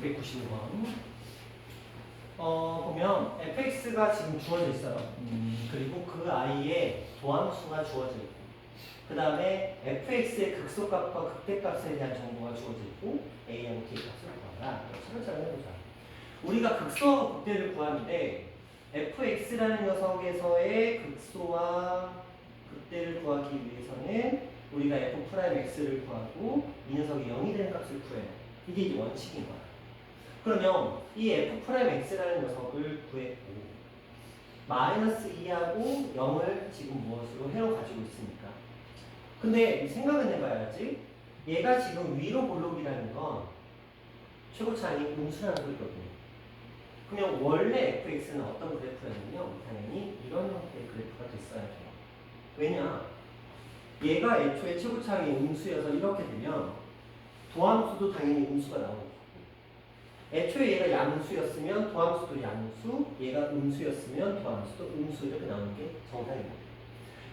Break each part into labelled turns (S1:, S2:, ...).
S1: 690번. 보면 fx가 지금 주어져 있어요. 그리고 그 i의 도함수가 주어져 있고, 그 다음에 fx의 극소값과 극대값에 대한 정보가 주어져 있고, a하고 t값을 구하라. 차근차근 해보자. 우리가 극소와 극대를 구하는데 fx라는 녀석에서의 극소와 극대를 구하기 위해서는 우리가 f'x를 구하고 이 녀석이 0이 되는 값을 구해요. 이게 이제 원칙인 거야. 그러면 이 f'x라는 녀석을 구했고 마이너스 2하고 0을 지금 무엇으로 해로 가지고 있으니까. 근데 생각은 해봐야지. 얘가 지금 위로 볼록이라는 건 최고차이 음수라는 소리거든요. 그러면 원래 fx는 어떤 그래프였냐면 당연히 이런 형태의 그래프가 됐어야죠. 왜냐? 얘가 애초에 최고차이 음수여서 이렇게 되면 도함수도 당연히 음수가 나오고, 애초에 얘가 양수였으면 도함수도 양수, 얘가 음수였으면 도함수도 음수, 이렇게 나오는 게 정상입니다.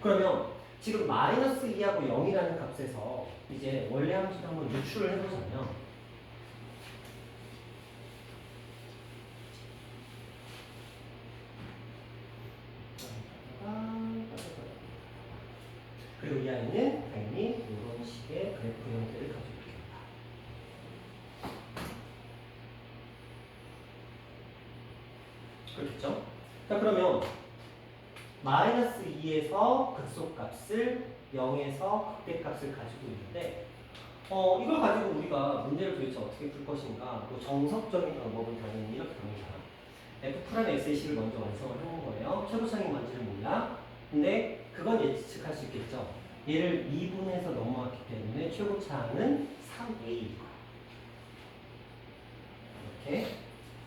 S1: 그러면 지금 마이너스 2하고 0이라는 값에서 이제 원래 함수를 한번 유출을 해보자면, 그리고 이 아이는 당연히 이런 식의 그래프 형태를 가지고 있겠다. 그렇겠죠? 자, 그러면 마이너스 2에서 극소값을 0에서 극대값을 가지고 있는데, 이걸 가지고 우리가 문제를 도대체 어떻게 풀 것인가? 뭐 정석적인 방법은 당연히 이렇게 갑니다. f'(x의 식을 먼저 완성을 하는 거예요. 최고차이 뭔지를 몰라. 근데 그건 예측할 수 있겠죠. 얘를 2분해서 넘어왔기 때문에 최고차는 3a일 거야. 이렇게.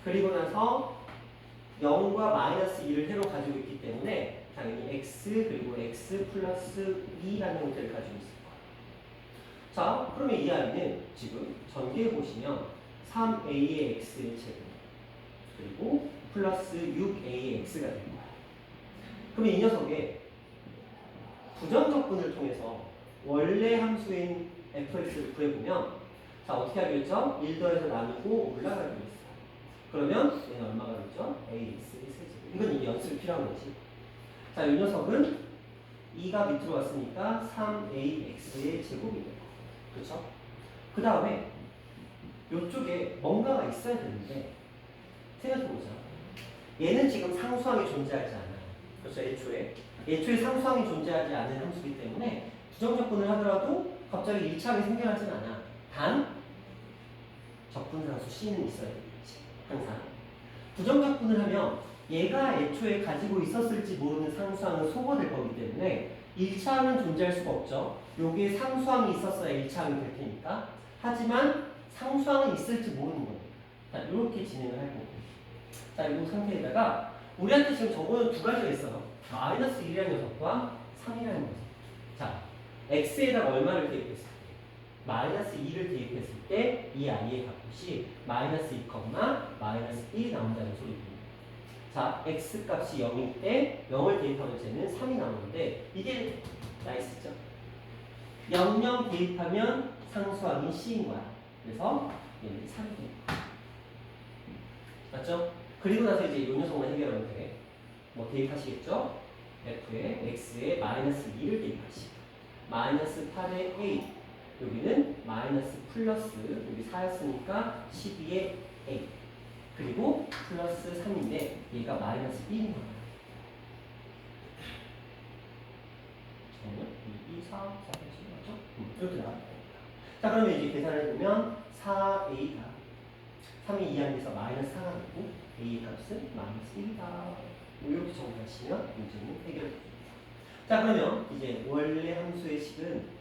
S1: 그리고 나서 0과 마이너스 2를 해로 가지고 있기 때문에 당연히 x 그리고 x 플러스 2라는 형태를 가지고 있을 거야. 자, 그러면 이 아이는 지금 전개해 보시면 3a의 x의 제곱 그리고 플러스 6a의 x가 될 거야. 그러면 이 녀석의 부정적분을 통해서 원래 함수인 fx를 구해보면, 자, 어떻게 하기로 했죠? 1 더해서 나누고 올라가기로 했어요. 그러면 얘는 얼마가 되죠? ax의 세제곱. 이건 이게 연습이 필요한 거지. 자, 이 녀석은 2가 밑으로 왔으니까 3ax의 제곱이 되고, 그렇죠? 그 다음에 이쪽에 뭔가가 있어야 되는데 생각해보자. 얘는 지금 상수항이 존재하지 않아요. 그렇죠? 애초에 상수항이 존재하지 않은 함수이기 때문에 부정적분을 하더라도 갑자기 1차하게 생겨나진 않아. 단 적분상수 C는 있어야 되겠지. 항상. 부정적분을 하면 얘가 애초에 가지고 있었을지 모르는 상수항은 소거될 거기 때문에 1차항은 존재할 수가 없죠. 여기에 상수항이 있었어야 1차항이 될 테니까. 하지만 상수항은 있을지 모르는 거예요. 자, 이렇게 진행을 할 거고. 자, 이 상태에다가 우리한테 지금 적어놓은 두 가지가 있어요. 마이너스 1이라는 녀석과 3이라는 녀석. 자, x에다가 얼마를 대입했을 때? 마이너스 2를 대입했을 때 이 아이의 값이 마이너스 2, 마이너스 1이 나온다는 소리입니다. 자, x 값이 0일 때 0을 대입하면 쟤는 3이 나오는데 이게 나이스죠? 0, 대입하면 상수항이 c인 거야. 그래서 얘는 3이 됩니다. 맞죠? 그리고 나서 이제 이 녀석만 해결하면 돼. 뭐 대입하시겠죠? f에 x에 마이너스 2를 대입하시고 마이너스 8에 a, 여기는 마이너스 플러스, 여기 4였으니까 12에 a, 그리고 플러스 3인데 얘가 마이너스 1인 거야. 2, 4, 4, 맞죠? 이렇게 나옵니다. 자, 그러면 이제 계산을 해보면 4a가 3이 2항에서 마이너스 4가 되고 a의 값은 마이너스 1이다. 이렇게 정리하시면 문제는 해결됩니다. 자, 그러면 이제 원래 함수의 식은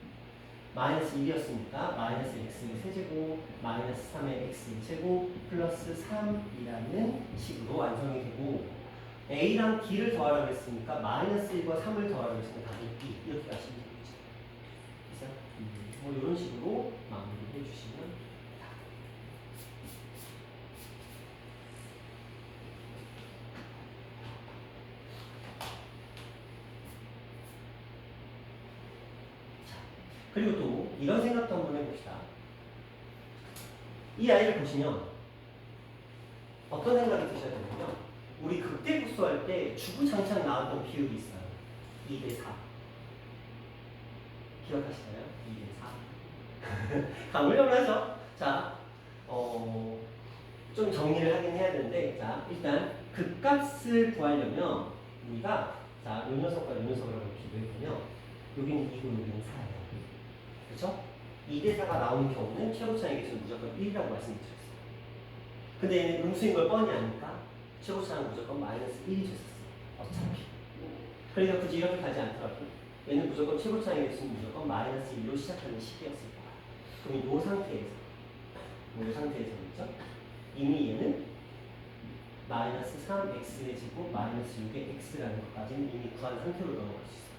S1: 마이너스 1이었으니까 마이너스 x의 세제곱 마이너스 3의 x의 제곱 플러스 3이라는 식으로 완성이 되고, a랑 b를 더하라고 했으니까 마이너스 1과 3을 더하라고 했으니까 답이 b, 이렇게 가시면 되겠죠. 그래서 뭐 이런 식으로 마무리해 주시면 됩니다. 그리고 또 이런 생각도 한번 해봅시다. 이 아이를 보시면 어떤 생각이 드셔야 되냐면 우리 극대극소 할 때 주구장창 나왔던 비율이 있어요. 2대 4. 기억하시나요? 2대 4. 가물가물하죠? 자, 좀 정리를 하긴 해야 되는데, 자, 일단 극값을 구하려면 우리가 자, 요 녀석과 요 녀석을 한번 비교해보면 여기는 2고 여기는 4예요. 그렇죠? 2대 4가 나오는 경우는 최고차항의 개수는 무조건 1이라고 말씀드렸어요. 근데 얘는 음수인 걸 뻔히 아니까 최고차항은 무조건 마이너스 1이 됐었어요. 어차피. 그러니까 굳이 이렇게 가지 않더라도 얘는 무조건 최고차항의 개수는 무조건 마이너스 1로 시작하는 식이었을 거야. 그럼 이 상태에서 있죠? 이미 얘는 마이너스 3x의 제곱 마이너스 6의 x라는 것까지는 이미 구한 상태로 넘어갈 수 있어요.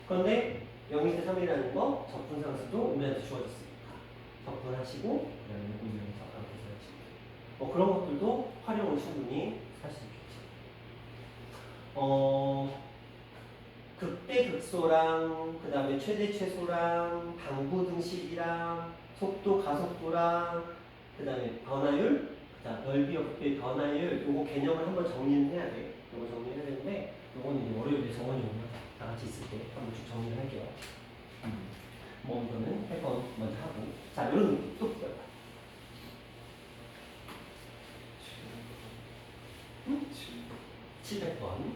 S1: 그런데 0대 3이라는 거 적분상수도 우리한테 주어졌으니까 적분하시고 그다음에 이용해서 계산하시고 그런 것들도 활용을 충분히 할 수 있겠죠. 극대 극소랑 그 다음에 최대 최소랑 당부 등식이랑 속도 가속도랑 그 다음에 변화율, 넓이와 부피의 변화율 요거 개념을 한번 정리는 해야 돼. 요거 정리해야 되는데 요거는 이제 월요일에 정원이 오면 다 같이 있을 때 한번 쭉 정리를 할게요. 뭐 이거는 할 건 먼저 하고 자 요런 느낌 또 볼까요? 700번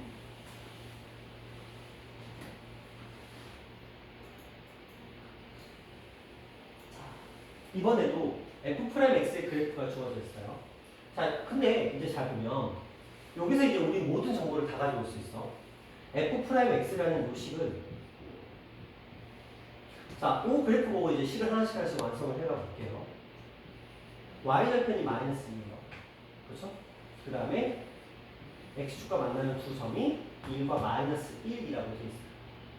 S1: 이번에도 f'x의 그래프가 주어져 있어요. 자, 근데 이제 잘 보면 여기서 이제 우리 모든 정보를 다 가지고 올 수 있어. f'x라는 요식을 자, 이 그래프 보고 이제 식을 하나씩 완성을 해가 볼게요. y절편이 마이너스 2예요. 그렇죠? 그 다음에 x축과 만나는 두 점이 1과 마이너스 1이라고 되어 있어요.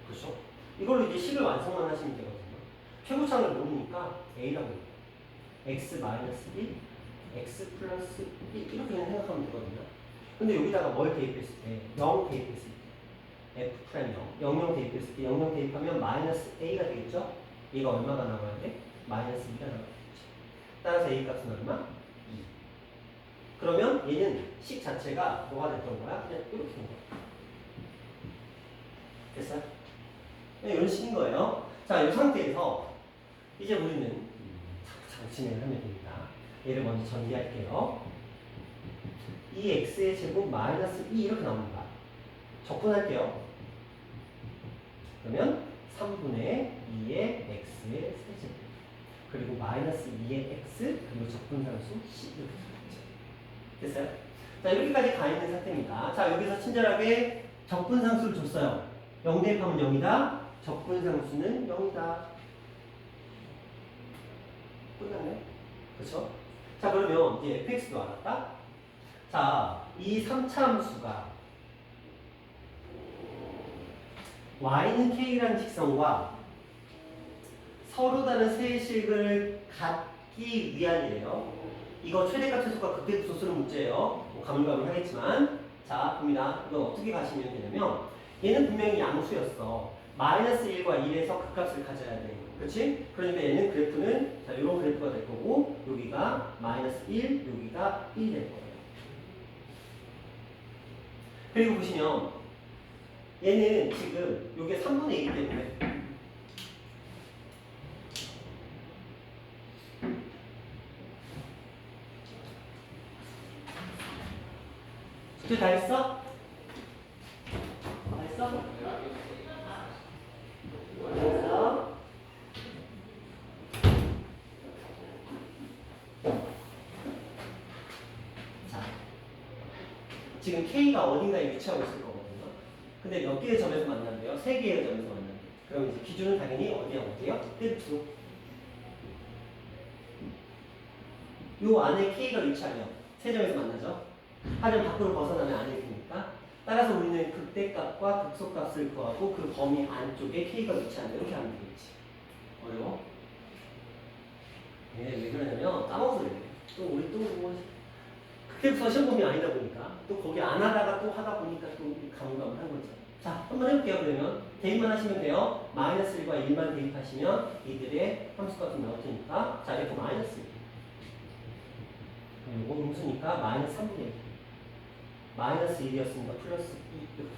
S1: 그렇죠? 이걸로 이제 식을 완성만 하시면 되거든요. 최고차를 모르니까 a라고 해요. x 마이너스 1, x 플러스 1 이렇게 생각하면 되거든요. 근데 여기다가 뭘 대입했을 때 0 대입했을 때 f 프라임 0, 0 대입했을 때 0 대입하면 마이너스 a가 되겠죠? 얘가 얼마가 나와야 돼? 마이너스 2가 나와야 되겠죠. 따라서 a 값은 얼마? 2. 그러면 얘는 식 자체가 뭐가 됐던 거야? 그냥 이렇게 된 거야. 됐어요? 네, 이런 식인 거예요. 자, 이 상태에서 이제 우리는 진행을 하면 됩니다. 얘를 먼저 전개할게요. 2x의 제곱 마이너스 2 이렇게 나옵니다. 적분할게요. 그러면 3분의 2의 x의 세제곱 그리고 마이너스 2의 x 그리고 적분상수 c 이렇게 되겠죠. 됐어요? 자, 이렇게까지 가 있는 상태입니다. 자, 여기서 친절하게 적분상수를 줬어요. 0 대입하면 0이다. 적분상수는 0이다. 끝났네. 그렇죠? 자, 그러면 이제 fx도 알았다. 자, 이 3차 함수가 y는 k라는 직선과 서로 다른 세식을 갖기 위한이래요. 이거 최대값 최소값 극대극소 쓰는 문제예요. 뭐 가물가물 하겠지만 자, 봅니다. 이건 어떻게 가시면 되냐면 얘는 분명히 양수였어. 마이너스 1과 1에서 극값을 가져야 돼. 그렇지? 그러니까 얘는 그래프는 자, 이런 그래프가 될 거고 여기가 마이너스 1, 여기가 1이 될 거예요. 그리고 보시면 얘는 지금 요게 3분의 1이기 때문에 숙제 다 했어? 다 했어? 됐어? 자, 지금 K가 어딘가에 위치하고 있을 거거든요. 근데 몇 개의 점에서 만난대요? 3개의 점에서 만난대요. 그럼 이제 기준은 당연히 어디요? 끝으로. 요 안에 K가 위치하면 3점에서 만나죠? 하지만 밖으로 벗어나면 안에 있으니까 따라서 우리는 극대값과 극소값을 구하고 그 범위 안쪽에 K가 위치한다. 이렇게 하면 되겠지. 어려워? 네, 왜 그러냐면 까먹어서 그래. 또 우리 또 뭐 극대극소 시험 범위 아니다 보니까 또 거기 안 하다가 또 하다 보니까 또 가물가물한 거죠. 자, 한번 해볼게요. 그러면 대입만 하시면 돼요. 마이너스 1과 1만 대입하시면 이들의 함수값이 나올 테니까 자, F 마이너스 1. 이거 음수니까 1이니까 마이너스 3분의 1. 마이너스 1이었으니까 플러스 2 이렇게.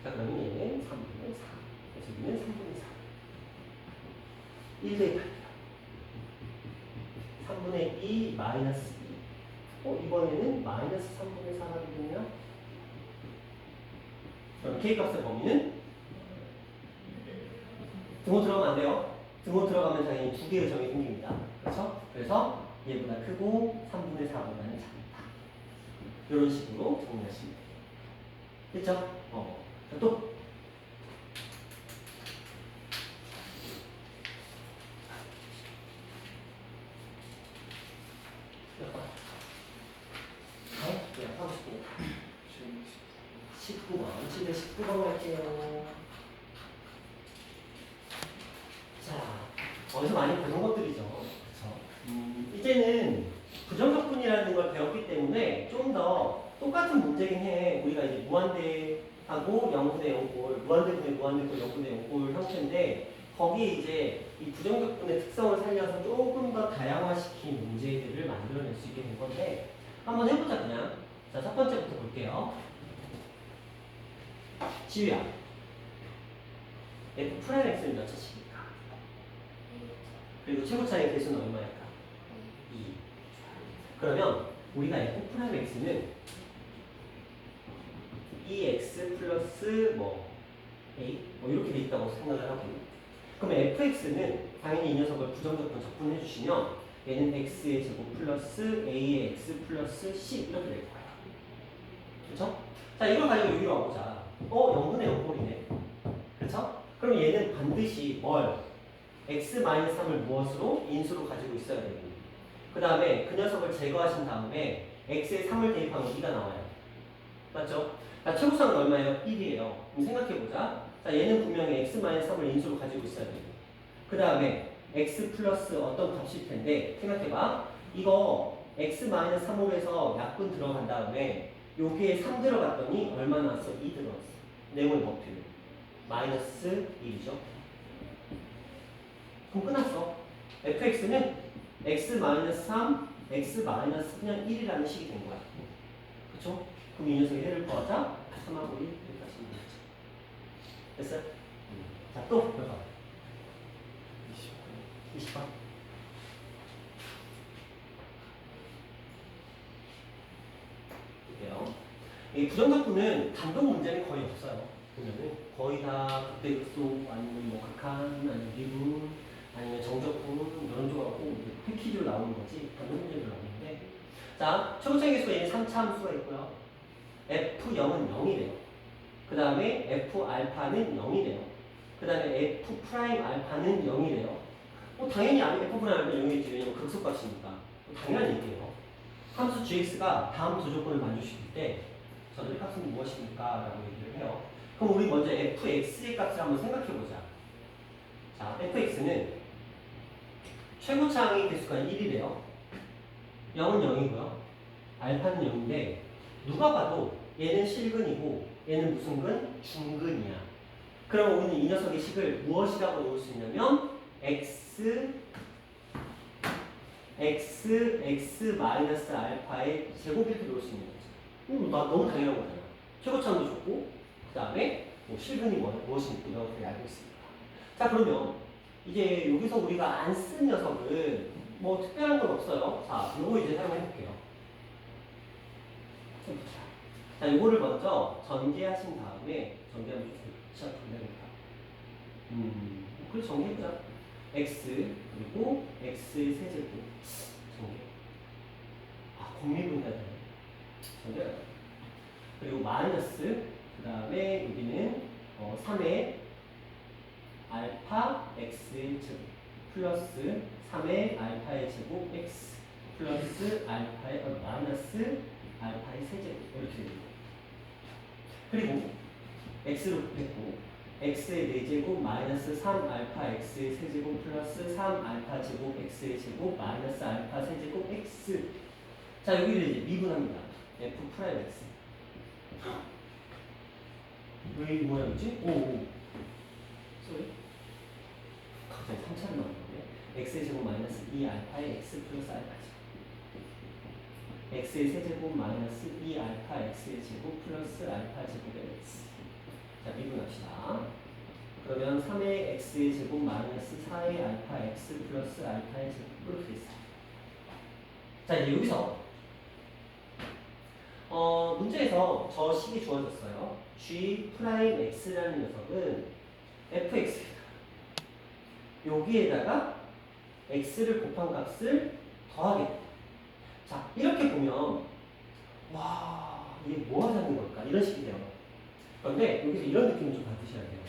S1: 자, 그러면 얘는 3분의 4. 그래서 여기는 3분의 4. 1 대입 할게요. 3분의 2 마이너스 2. 이번에는 마이너스 3분의 4가 되겠네요. 그럼 K값의 범위는 등호 들어가면 안 돼요. 등호 들어가면 당연히 두 개의 점이 생깁니다. 그렇죠? 그래서 얘보다 크고 3분의 4보다는 작다. 이런 식으로 정리하시면 돼요. 됐죠? 자, 또 몇 번? 그냥 하고 싶습니다. 19번, 집에 19번 갈게요. 자, 어디서 많이 보는 것들이죠. 그렇죠? 이제는 부정적분이라는 걸 배웠기 때문에 좀 더 똑같은 문제긴 해. 우리가 이제 무한대하고 0분의 0골, 무한대분의 무한대골, 0분의 0골 형태인데 거기에 이제 이 부정적분의 특성을 살려서 조금 더 다양화시킨 문제들을 만들어낼 수 있게 된 건데 한번 해보자 그냥. 자, 첫 번째부터 볼게요. 지우야, f 프라임 x는 몇 차식일까? 그리고 최고차의 개수는 얼마일까? 2. 그러면 우리가 f 프라임 x는 2x 플러스 a 이렇게 돼 있다고 생각을 하고, 그러면 fx는 당연히 이 녀석을 부정적분 적분해 주시면 얘는 x의 제곱 플러스 a의 x 플러스 c 이렇게 될 거예요. 그렇죠? 자, 이걸 가지고 여기로 와보자. 0분의 0꼴이네. 그렇죠? 그럼 얘는 반드시 x-3을 무엇으로? 인수로 가지고 있어야 되고, 그 다음에 그 녀석을 제거하신 다음에 x에 3을 대입하면 2가 나와요. 맞죠? 자, 최고상은 얼마예요? 1이에요. 그럼 생각해보자. 자, 얘는 분명히 x-3을 인수로 가지고 있어야 되고, 그 다음에 x 플러스 어떤 값일 텐데, 생각해봐. 이거 x-3으로 해서 약분 들어간 다음에 여기에 3 들어갔더니 얼마 나왔어? 2 들어갔어. 네모의 법칙 마이너스 1이죠. 그럼 끝났어. fx는 x-3, x- 그냥 1이라는 식이 된 거야. 그쵸? 그럼 이 녀석의 해를 구하자. 3하고 1 이렇게 하시면 되죠. 됐어요? 자, 또 몇 번? 20번. 볼게요. 이 부정적분은 단독 문제는 거의 없어요. 보면은 거의 다 극대극소 아니면 극한 아니면 미분 아니면 정적분 이런 쪽하고 패키지로 나오는 거지 단독 문제로 나오는데, 자, 최고차의 개수가 얘는 3차 함수가 있고요. f0은 0이래요. 그 다음에 f 알파는 0이래요. 그 다음에 f 프라임 알파는 0이래요. 당연히 f 프라임 알파는 0이겠지. 왜냐면 극소값이니까. 당연한 얘기예요. 함수 gx가 다음 두 조건을 만족시킬 때 저들의 값은 무엇입니까? 라고 얘기를 해요. 그럼 우리 먼저 fx의 값을 한번 생각해보자. 자, fx는 최고차항의 개수가 1이래요. 0은 0이고요. 알파는 0인데 누가 봐도 얘는 실근이고 얘는 무슨 근? 중근이야. 그럼 우리는 이 녀석의 식을 무엇이라고 놓을 수 있냐면 x 마이너스 알파의 제곱 이렇게 놓을 수 있는 거죠. 나 너무 당연한 거잖아. 최고차항도 좋고 그 다음에 실근이 무엇인지 이렇게 알고 있습니다. 자, 그러면 이제 여기서 우리가 안 쓴 녀석은 특별한 건 없어요. 자, 요거 이제 사용해 볼게요. 자, 요거를 먼저 전개하신 다음에 전개하면 좀 돌려야겠다. 그래서 전개해보자. x 그리고 x의 세제곱 전개. 공미분해야 되네. 전개해야 돼. 그리고 마이너스 그 다음에 여기는 3의 알파 x의 제곱 플러스 3의 알파의 제곱 x 플러스 알파의 마이너스 알파의 세제곱 이렇게 됩니다. 그리고 x로 곱했고 x의 4제곱 마이너스 3알파 x의 세제곱 플러스 3알파 제곱 x의 제곱 마이너스 알파 세제곱 x. 자, 여기를 이제 미분합니다. f 프라임 x. 왜 이 모양이지? 쏘리. 갑자기 3차를 나오는데 x의 제곱 마이너스 2알파의 x 플러스 알파 제곱 x의 세제곱 마이너스 2알파 x의 제곱 플러스 알파 제곱의 x. 자, 미분합시다. 그러면 3의 x의 제곱 마이너스 4의 알파 x 플러스 알파의 제곱 이렇게 됐어요. 자, 이제 여기서 문제에서 저 식이 주어졌어요. g 프라임 x라는 녀석은 fx입니다. 여기에다가 x를 곱한 값을 더하게. 자, 이렇게 보면 와, 이게 뭐 하자는 걸까? 이런 식이 돼요. 그런데 여기서 이런 느낌을 좀 받으셔야 돼요.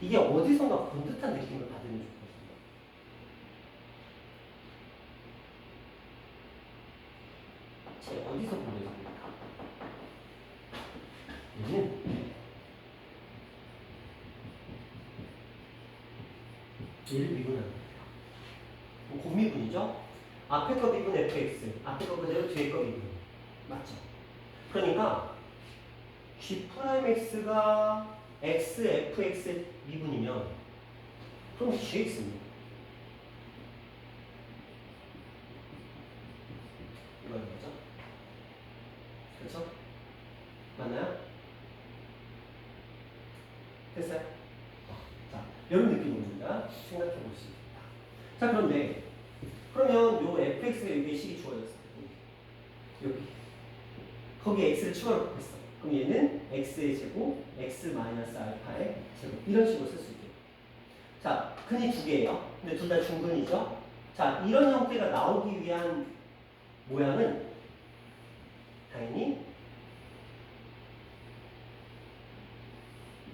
S1: 이게 어디선가 본 듯한 느낌을 받으면 좋거든요. 제 어디서 본 듯합니까? 얘를 미분하는 거예요. 곱미분이죠? 앞에 거 미분 fx, 앞에 거 그대로 뒤에 거 미분. 맞죠? 그러니까 g'x가 x, fx의 미분이면 그럼 gx입니다. 이거는 거죠? 그렇죠? 맞나요? 됐어요? 자, 이런 느낌입니다. 생각해 볼 수 있다. 자, 그런데 그러면 요 fx가 여기에 식이 주어졌어요. 여기. 거기에 x를 추가로 곱했어. 그럼 얘는 x의 제곱, x 마이너스 알파의 제곱. 이런 식으로 쓸 수 있게. 자, 근이 두 개예요. 근데 둘 다 중근이죠. 자, 이런 형태가 나오기 위한 모양은 당연히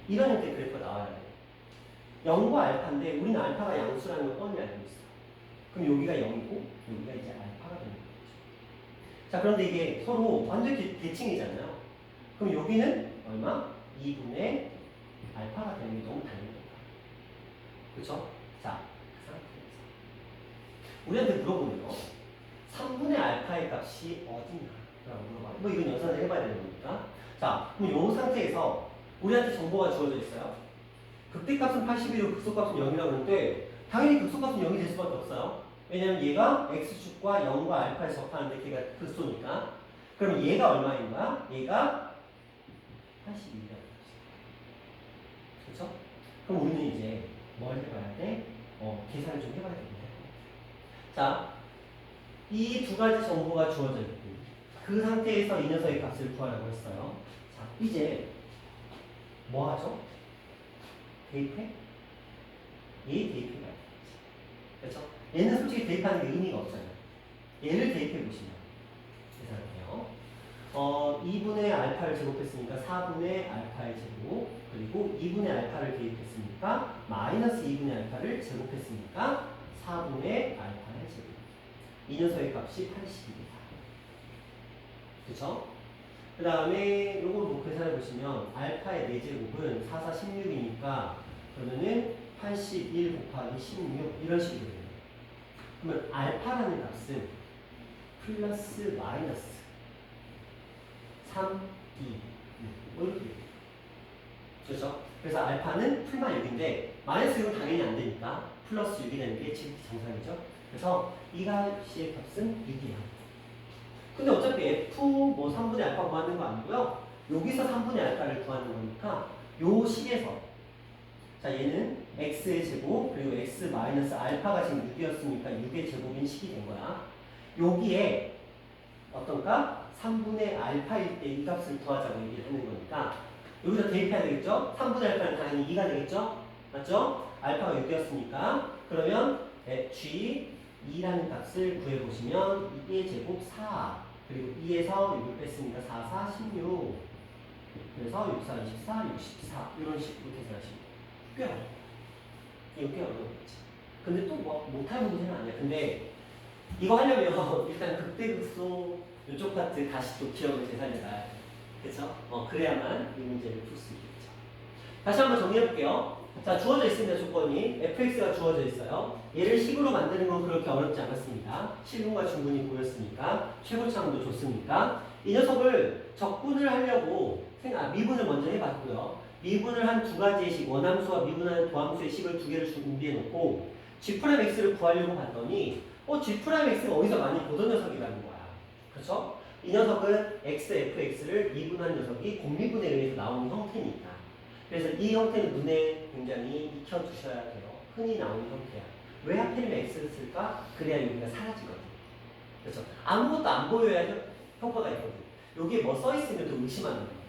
S1: 이런 형태의 그래프가 나와야 돼요. 0과 알파인데 우리는 알파가 양수라는 걸 뻔히 알고 있어요. 그럼 여기가 0이고 여기가 이제 알파가 되는 거죠. 자, 그런데 이게 서로 완전 대칭이잖아요. 그럼 여기는 얼마? 2분의 알파가 되는 게 너무 당연합니다. 그렇죠? 자, 그 상태에서 우리한테 물어보네요. 3분의 알파의 값이 어디냐? 라고 물어봐요. 뭐 이건 연산을 해봐야 되는 거니까. 자, 그럼 이 상태에서 우리한테 정보가 주어져 있어요. 극대값은 81이고 극소값은 0이라고 하는데 당연히 극소값은 0이 될 수밖에 없어요. 왜냐면 얘가 x축과 0과 알파에 접하는데 걔가 극소니까. 그럼 얘가 얼마인 거야? 얘가 81이라고 했어. 그렇죠? 그럼 우리는 이제 뭘 해봐야 돼? 계산을 좀 해봐야 됩니다. 자, 이 두 가지 정보가 주어져 있고 그 상태에서 이 녀석의 값을 구하라고 했어요. 자, 이제 뭐 하죠? 대입해? 얘 대입해봐야 돼. 그렇죠? 얘는 솔직히 대입하는 게 의미가 없잖아요. 얘를 대입해 보시면 계산할게요. 2분의 알파를 제곱했으니까 4분의 알파의 제곱, 그리고 2분의 알파를 대입했으니까 마이너스 2분의 알파를 제곱했으니까 4분의 알파의 제곱. 이 녀석의 값이 80입니다. 그쵸? 그 다음에 요걸 뭐 계산해 보시면 알파의 4제곱은 4, 4, 16이니까 그러면은 81 곱하기 16 이런 식으로 돼요. 그러면 알파라는 값은 플러스 마이너스 3, 2 이렇게 돼요. 그렇죠? 그래서 알파는 풀만 6인데 마이너스 6은 당연히 안 되니까 플러스 6이 되는 게 정상이죠. 그래서 이 값의 값은 6이에요. 근데 어차피 f 뭐 3분의 알파 구하는 거 아니고요. 여기서 3분의 알파를 구하는 거니까 요 식에서 자, 얘는 x의 제곱 그리고 x 마이너스 알파가 지금 6이었으니까 6의 제곱인 식이 된 거야. 여기에 어떤 값? 3분의 알파일 때 이 값을 구하자고 얘기를 하는 거니까 여기서 대입해야 되겠죠? 3분의 알파는 당연히 2가 되겠죠? 맞죠? 알파가 6이었으니까 그러면 g 2라는 값을 구해보시면 2의 제곱 4 그리고 2에서 6을 뺐으니까 4, 4, 16 그래서 6, 4, 24, 64 이런 식으로 계산하시면 꽤 어려워. 이거 꽤 어려웠지. 근데 또 뭐 못할 문제는 아니야. 근데 이거 하려면 일단 극대극소 이쪽 파트 다시 또 기억을 되살려놔야 돼. 그쵸? 그래야만 이 문제를 풀 수 있겠죠. 다시 한번 정리해볼게요. 자, 주어져 있습니다. 조건이. fx가 주어져 있어요. 얘를 식으로 만드는 건 그렇게 어렵지 않았습니다. 실분과 중분이 보였으니까 최고차원도 좋습니까? 이 녀석을 적분을 하려고 미분을 먼저 해봤고요. 미분을 한 두 가지의 식, 원함수와 미분하는 도함수의 식을 두 개를 준비해놓고 g'x를 구하려고 봤더니 g'x가 어디서 많이 보던 녀석이라는 거야. 그렇죠? 이 녀석은 xfx를 미분한 녀석이 공미분에 의해서 나오는 형태니까. 그래서 이 형태는 눈에 굉장히 익혀두셔야 돼요. 흔히 나오는 형태야. 왜 하필이면 x를 쓸까? 그래야 여기가 사라지거든. 그렇죠? 아무것도 안 보여야 효과가 있거든. 여기에 뭐 써있으면 또 의심하는 거야.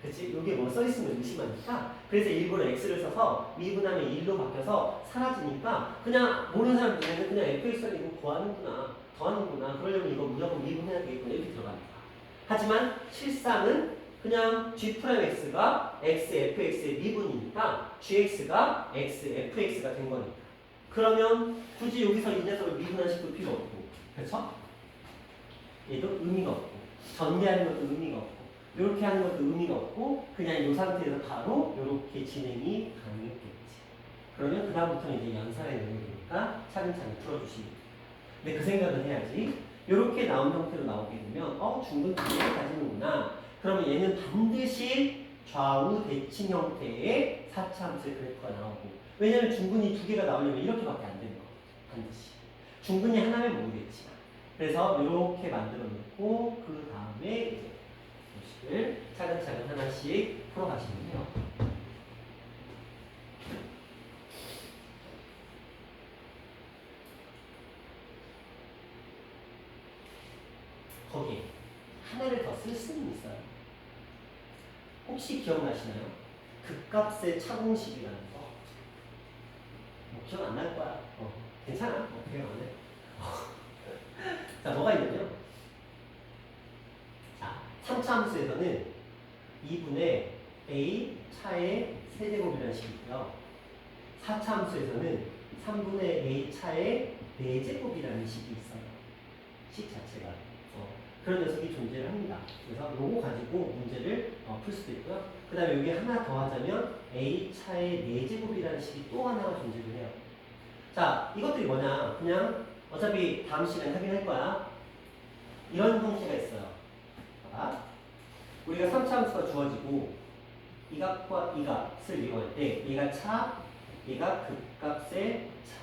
S1: 그치? 여기에 뭐 써있으면 의심하니까. 그래서 일부러 x를 써서 미분하면 1로 바뀌어서 사라지니까 그냥 모르는 사람 눈에는 그냥 fx를 이거 구하는구나, 더하는구나, 그러려면 이거 무조건 미분해야 되겠구나 이렇게 들어가는 거야. 하지만 실상은 그냥 g'x가 xfx의 미분이니까 gx가 xfx가 된 거니까. 그러면 굳이 여기서 이 녀석을 미분화시킬 필요 없고, 그렇죠? 얘도 의미가 없고, 전개하는 것도 의미가 없고, 이렇게 하는 것도 의미가 없고, 그냥 이 상태에서 바로 이렇게 진행이 가능했겠지. 그러면 그 다음부터는 이제 연산의 능력이니까 차근차근 풀어주시면 돼요. 근데 그 생각은 해야지. 이렇게 나온 형태로 나오게 되면 중근 두 개를 가지는구나. 그러면 얘는 반드시 좌우 대칭 형태의 4차 함수의 그래프가 나오고, 왜냐면 중근이 두 개가 나오려면 이렇게밖에 안 되는 거거든. 반드시. 중근이 하나면 모르겠지만. 그래서 이렇게 만들어 놓고 그 다음에 이제 공식을 차근차근 하나씩 풀어가시면 돼요. 거기에 하나를 더 쓸 수는 있어요. 혹시 기억나시나요? 극값의 차공식이라는 거. 뭐 기억 안 날 거야. 괜찮아. 기억 안 해. 자, 뭐가 있냐면, 자, 3차 함수에서는 2분의 a 차의 세제곱이라는 식이 있고요. 4차 함수에서는 3분의 a 차의 4제곱이라는 식이 있어요. 식 자체가. 그런 녀석이 존재를 합니다. 그래서 요거 가지고 문제를 풀 수도 있고요. 그 다음에 여기 하나 더 하자면 a 차의 4제곱이라는 식이 또 하나가 존재를 해요. 자, 이것들이 뭐냐? 그냥 어차피 다음 시간에 확인할 거야. 이런 형태가 있어요. 봐봐. 우리가 3차 함수가 주어지고 이 값과 이 값을 이용할 때 얘가 차, 얘가 극값의 차.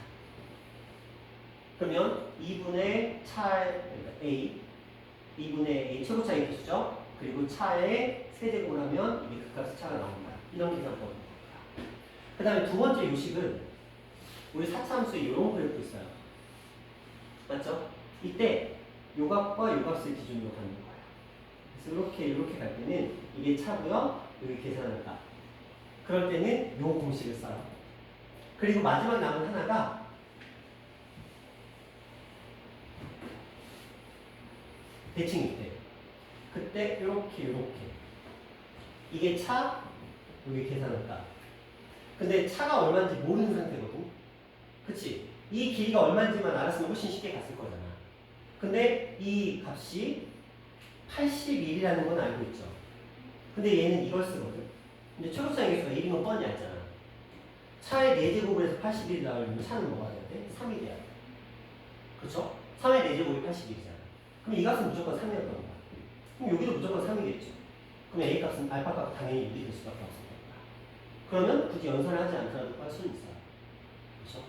S1: 그러면 2분의 차, 그러니까 a, 2분의 a 최고차의 개수죠. 그리고 차의 세제곱을 하면 이게 극값의 차가 나온다. 이런 계산법입니다. 그 다음에 두 번째 요식은 우리 4차 함수에 이런 그래프 있어요. 맞죠? 이때 요 값과 요 값을 기준으로 가는 거예요. 그래서 이렇게 갈 때는 이게 차고요. 여기 계산할 값. 그럴 때는 요 공식을 써요. 그리고 마지막 남은 하나가 대칭일 때. 그때 이렇게 이게 차, 여기 계산할 값. 근데 차가 얼마인지 모르는 상태거든. 그치? 이 길이가 얼마인지만 알았으면 훨씬 쉽게 갔을 거잖아. 근데 이 값이 81이라는 건 알고 있죠. 근데 얘는 이걸 쓰거든. 근데 최고차의 개수가 1인 건 뻔히 알잖아. 차의 4제곱을 해서 81이 나오려면 차는 뭐가 돼야 돼? 3이 돼야 돼. 그렇죠? 3의 4제곱이 81이잖아. 그럼 이 값은 무조건 3이었던 거야. 그럼 여기도 무조건 3이겠죠. 그럼 A 값은 알파 값 당연히 6이 될 수밖에 없을 거야. 그러면 굳이 연산을 하지 않더라도 할 수는 있어요. 그렇죠?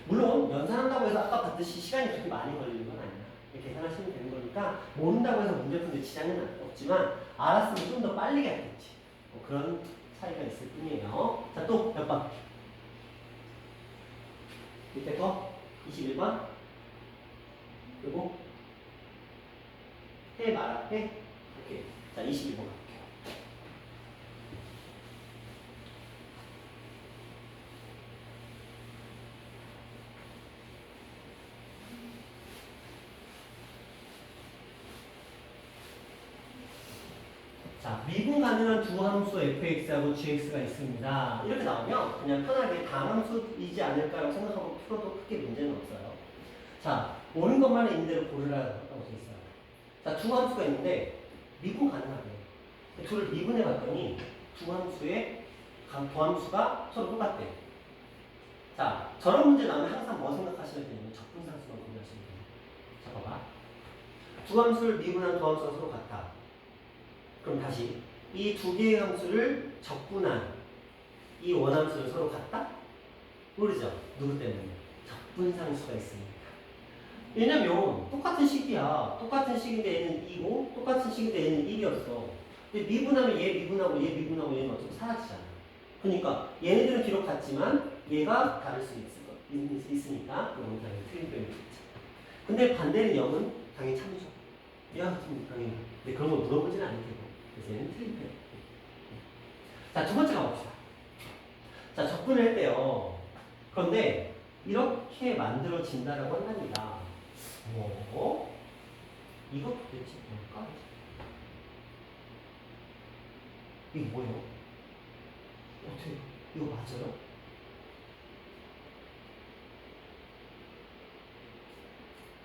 S1: 물론 연산한다고 해서 아까 봤듯이 시간이 그렇게 많이 걸리는 건 아니야. 이렇게 계산하시면 되는 거니까 모른다고 해서 문제 푸는데 지장은 없지만 알았으면 좀 더 빨리 갔겠지. 뭐 그런 차이가 있을 뿐이에요. 자, 또 몇 번? 밑에 거 21번. 그리고 해 말아 해. 오케이. 자, 22번 갈게요. 자, 미분 가능한 두 함수 fx하고 gx가 있습니다. 이렇게 나오면 그냥 편하게 다함수이지 않을까라고 생각하고 풀어도 크게 문제는 없어요. 자, 옳은 것만 있는 대로 고르라고 되어 있어요. 자, 두 함수가 있는데 미분 가능하게. 둘을 미분해 봤더니 두 함수의 도함수가 서로 똑같대. 자, 저런 문제 나오면 항상 뭐 생각하시면 되냐면 적분상수만 고려하시면 돼요. 자, 봐봐. 두 함수를 미분한 두 함수가 서로 같다. 그럼 다시 이 두 개의 함수를 적분한 이 원함수를 서로 같다? 모르죠? 누구 때문에? 적분상수가 있으니까. 왜냐면 똑같은 식이야. 똑같은 식인데 얘는 2고 똑같은 식인데 얘는 1이었어. 근데 미분하면 얘 미분하고 얘 미분하고 얘는 어차피 사라지잖아. 그러니까 얘네들은 기록 같지만 얘가 다를 수 있으니까 그건 당연히 틀린 표현이 되겠죠. 근데 반대는 0은 당연히 참이죠. 얘가 같으면 당연히. 근데 그런 걸 물어보지는 않을 테고. 그래서 얘는 틀린 표현. 자, 두 번째 가봅시다. 자, 접근을 했대요. 그런데 이렇게 만들어진다라고 한답니다. 뭐? 이거 도대체 뭘까? 이거 뭐예요? 어떻게, 이거 맞아요?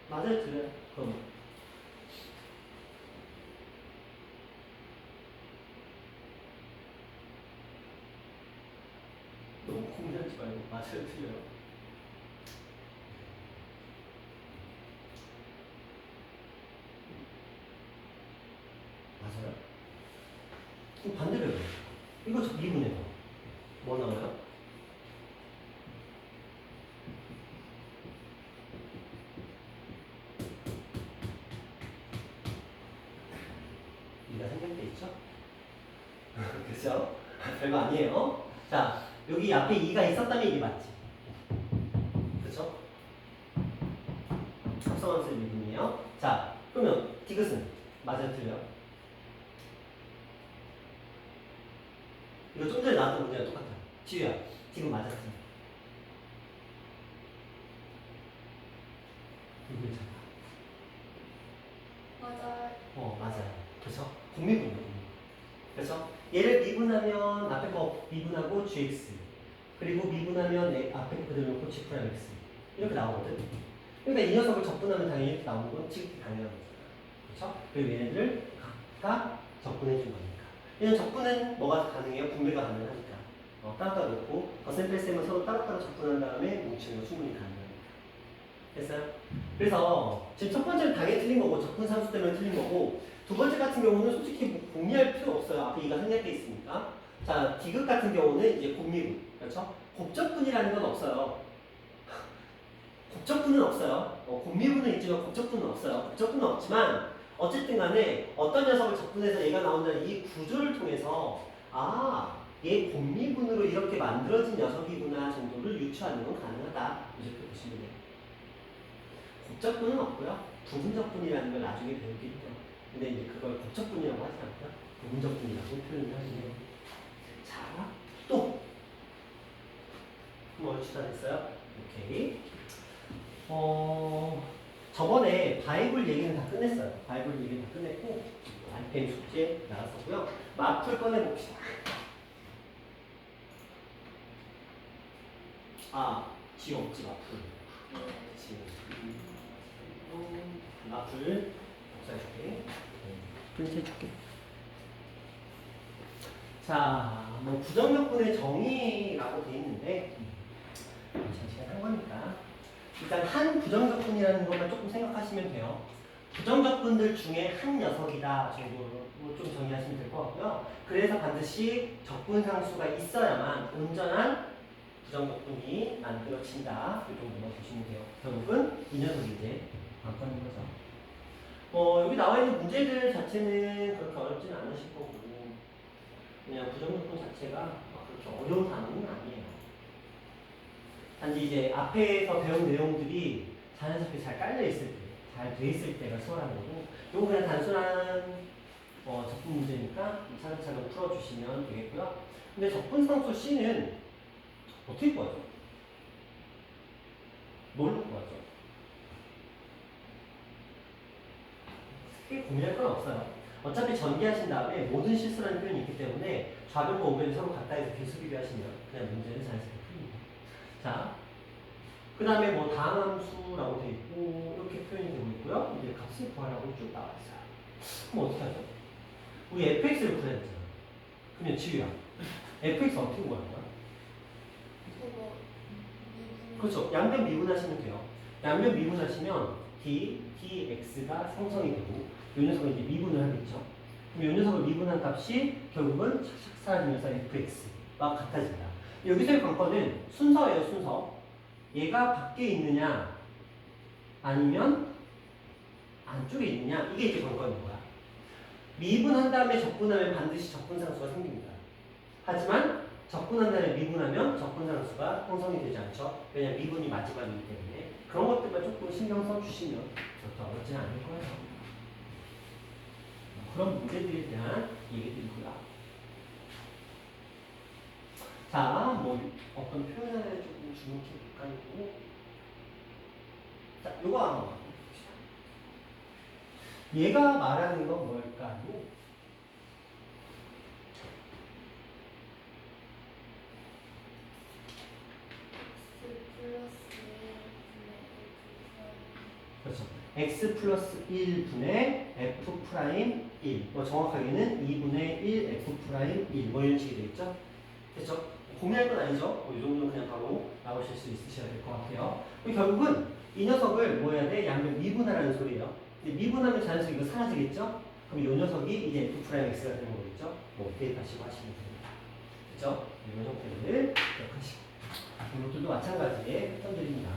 S1: 맞아요, 틀려요? 그럼. 너무 고민하지 말고, 맞아요, 틀려요? 맞아요? 그럼 반대로 해요. 이거 저 미분해요. 뭐 나와요? 이가 생략돼 있죠? 그죠? 별거 아니에요. 자, 여기 앞에 2가 있었다면 이게 맞지? 그죠? 합성함수의 미분이에요. 자, 그러면 디귿은 맞아요, 틀려요? 이거 좀 전에 나왔던 문제랑 똑같아. 지우야, 지금 맞았어. 이거 있잖아.
S2: 맞아요.
S1: 맞아요. 그쵸? 공미분이요. 그쵸? 얘를 미분하면 앞에 거 미분하고 gx 그리고 미분하면 앞에 거 그대로 놓고 g 프라임 x 이렇게 나오거든. 그러니까 이 녀석을 적분하면 당연히 이렇게 나오는 건 지극히 당연한 거죠. 그쵸? 그리고 얘네들을 각각 적분해 준 거니까. 얘는 적분은 뭐가 가능해요? 분배가 가능하니까. 따로따로 놓고 거센 뺄셈은 서로 따로따로 적분한 다음에 뭉치는 거 충분히 가능하니까. 됐어요? 그래서 지금 첫 번째는 당연히 틀린 거고 적분 산수 때문에 틀린 거고 두 번째 같은 경우는 솔직히 뭐 공리할 필요 없어요. 앞에 2가 생략돼 있으니까. 자, 디귿 같은 경우는 이제 곱미분. 그렇죠? 곱적분이라는 건 없어요. 곱적분은 없어요. 곱미분은 있지만 곱적분은 없어요. 곱적분은 없지만 어쨌든 간에 어떤 녀석을 적분해서 얘가 나온다는 이 구조를 통해서 얘 곱미분으로 이렇게 만들어진 녀석이구나 정도를 유추하는 건 가능하다. 이렇게 보시면 돼요. 곱적분은 없고요. 부분적분이라는 걸 나중에 배우겠죠. 근데 이제 그걸 곱적분이라고 하지 않고요. 부분적분이라고 표현을 하시네요. 자, 또 뭐 추가됐어요? 오케이. 저번에 바이블 얘기는 다 끝냈어요. 바이블 얘기는 다 끝냈고 알펜 숙제 나왔었고요. 마플 꺼내봅시다. 지 없지 마플. 그치. 마플 복사해줄게. 프린트해줄게. 자, 뭐 부정적분의 정의라고 돼 있는데 잠시만 한 거니까 일단 한 부정적분이라는 것만 조금 생각하시면 돼요. 부정적분들 중에 한 녀석이다 정도로 좀 정의하시면 될 것 같고요. 그래서 반드시 적분상수가 있어야만 온전한 부정적분이 만들어진다. 이 정도만 보시면 돼요. 결국은 이 녀석이 이제 바꾸는 거죠. 여기 나와 있는 문제들 자체는 그렇게 어렵지는 않으실 거고 그냥 부정적분 자체가 그렇게 어려운 단어는 아니에요. 단지 이제 앞에서 배운 내용들이 자연스럽게 잘 깔려 있을 때, 잘 돼 있을 때가 수월한 거고, 이거 그냥 단순한 적분 문제니까 차근차근 풀어주시면 되겠고요. 근데 적분상수 C는 어떻게 구하죠? 뭘로 구하죠? 크게 고민할 건 없어요. 어차피 전개하신 다음에 모든 실수라는 표현이 있기 때문에 좌변과 우변이 서로 가까이서 계수 비교하시면 그냥 문제는 자연스럽게 풀립니다. 자, 그 다음에 뭐 다항함수라고 되어 있고 이렇게 표현이 되고 있고요. 이제 값을 구하라고 쭉 나와 있어요. 그럼 어떻게 하죠? 우리 fx를 구해야 되잖아. 그러면 지우야, fx 어떻게 구하는 거야? 그렇죠. 양변 미분하시면 돼요. 양변 미분하시면 dx가 생성이 되고 이 녀석은 이제 미분을 하겠죠. 그럼 이 녀석을 미분한 값이 결국은 착착 사라지면서 fx와 같아진다. 여기서의 관건은 순서예요, 순서. 얘가 밖에 있느냐 아니면 안쪽에 있느냐? 이게 이제 관건인 거야. 미분한 다음에 적분하면 반드시 적분상수가 생깁니다. 하지만 적분한 다음에 미분하면 적분상수가 형성이 되지 않죠. 왜냐면 미분이 마지막이기 때문에. 그런 것들만 조금 신경 써주시면 그렇게 어렵지 않을 거예요. 그런 문제들에 대한 얘기들이고요. 자, 뭐 어떤 표현 하나에 조금 주목해 볼까요? 자, 요거 한번 봅시다. 얘가 말하는 건 뭘까요? 그렇죠. x 플러스 1분의 f 프라임 1. 뭐 정확하게는 2분의 1 f 프라임 1. 뭐 이런 식이 되겠죠? 됐죠? 고민할 건 아니죠? 이 정도는 그냥 바로 나오실 수 있으셔야 될 것 같아요. 결국은 이 녀석을 뭐 해야 돼? 양변 미분하라는 소리예요. 미분하면 자연스럽게 이거 사라지겠죠? 그럼 이 녀석이 이제 f 프라임 x가 되는 거겠죠? 뭐 대입하시고 하시면 됩니다. 그렇죠? 이런 형태를 기억하시고. 이것들도 마찬가지의 패턴들입니다.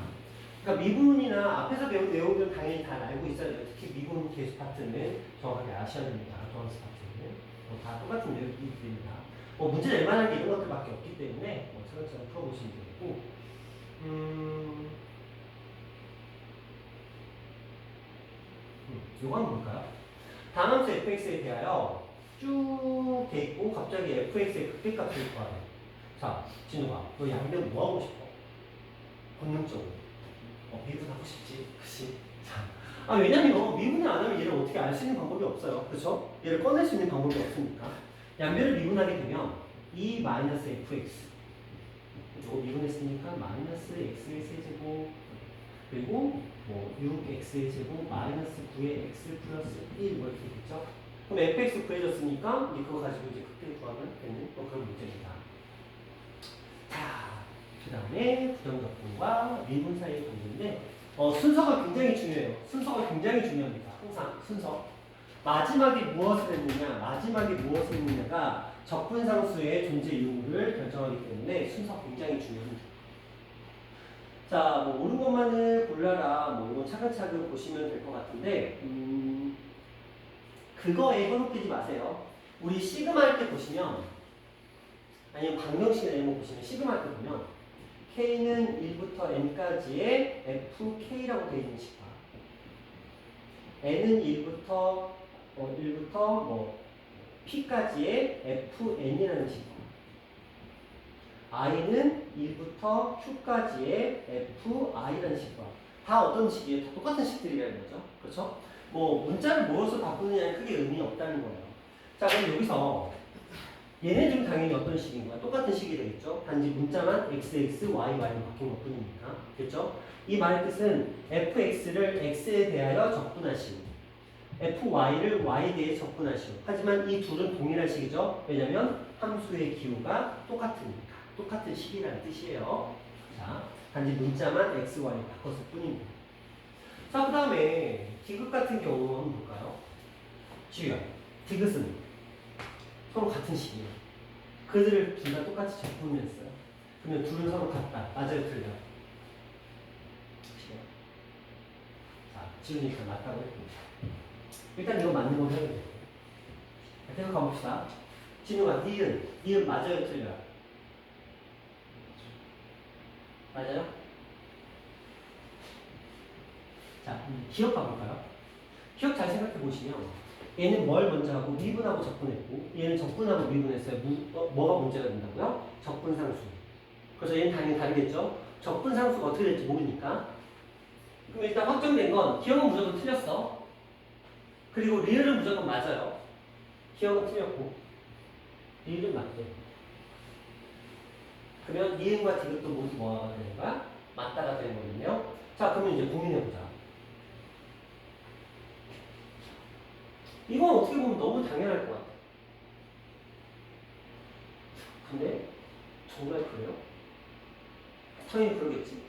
S1: 그러니까 미분이나 앞에서 배운 내용들은 당연히 다 알고 있어야 돼요. 특히 미분 계수 파트는 정확하게 아셔야 됩니다. 더한스 파트는. 다 똑같은 내용들입니다. 뭐 문제 낼 만한 게 이런 것들밖에 없기 때문에 뭐 차근차근 풀어보시면 되겠고, 요거 한번 볼까요? 다함수 fx에 대하여 쭉 돼 있고 갑자기 fx의 극대값을 구하래. 자, 진우가 너 양변 뭐 하고 싶어? 본능적으로. 미분하고 싶지. 그치? 자, 왜냐면 미분을 안 하면 얘를 어떻게 알 수 있는 방법이 없어요. 그렇죠? 얘를 꺼낼 수 있는 방법이 없으니까. 양변을 미분하게 되면 2 마이너스 fx. 이거 미분했으니까 마이너스 x의 세제곱 그리고 뭐 6x의 제곱 마이너스 9의 x 플러스 1 뭐 이렇게 되겠죠? 그럼 fx 구해졌으니까 이제 그거 가지고 이제 극대를 구하면 되는 뭐 그런 문제입니다. 자, 그 다음에 부정적분과 미분 사이의 관계인데 순서가 굉장히 중요해요. 순서가 굉장히 중요합니다. 항상 순서. 마지막에 무엇을 했느냐, 마지막에 무엇을 했느냐가 적분상수의 존재 유무를 결정하기 때문에 순서 굉장히 중요합니다. 자, 뭐 옳은 것만을 골라라. 뭐 이거 차근차근 보시면 될 것 같은데, 그거에 현혹되지 마세요. 우리 시그마 할 때 보시면, 아니면 방정식이나 이런 거 보시면 시그마 할 때 보면 K는 1부터 N까지의 FK라고 되어 있는 식과 N은 1부터 뭐 P까지의 FN이라는 식과 I는 1부터 Q까지의 FI라는 식과 다 어떤 식이에요? 다 똑같은 식들이라는 거죠. 그렇죠? 뭐 문자를 무엇으로 바꾸느냐는 크게 의미는 없다는 거예요. 자, 그럼 여기서 얘네 좀 당연히 어떤 식인 거야? 똑같은 식이 되겠죠? 단지 문자만 XX, YY로 바뀐 것 뿐이니까. 됐죠? 이 말의 뜻은 fx를 x에 대하여 적분하시오. fy를 y에 대해 적분하시오. 하지만 이 둘은 동일한 식이죠? 왜냐면 함수의 기호가 똑같으니까. 똑같은 식이라는 뜻이에요. 자, 단지 문자만 x, y 바꿨을 뿐입니다. 자, 그 다음에 디귿 같은 경우 한번 볼까요? 지우야, 디귿은 서로 같은 식이에요. 그들을 둘 다 똑같이 적분했어요. 그러면 둘은 서로 같다. 맞아요, 틀려요? 자, 지우니까 맞다고 했습니다. 일단 이거 맞는 걸 해야 돼요. 계속 가봅시다. 진우가 니은 맞아요, 틀려요? 맞아요? 자, 기억 가볼까요? 기억 잘 생각해 보시면 얘는 뭘 먼저 하고 미분하고 적분했고 얘는 적분하고 미분했어요. 뭐가 문제가 된다고요? 적분상수. 그래서 얘는 당연히 다르겠죠? 적분상수가 어떻게 될지 모르니까. 그럼 일단 확정된 건 기억은 무조건 틀렸어. 그리고 리을은 무조건 맞아요. 기억은 틀렸고 리을은 맞대. 그러면 니은과 디귿도 모두 뭐가 되는 거야? 맞다가 되는 거거든요. 자, 그러면 이제 고민해보자. 이건 어떻게 보면 너무 당연할 것 같아. 근데 정말 그래요? 당연히 그러겠지.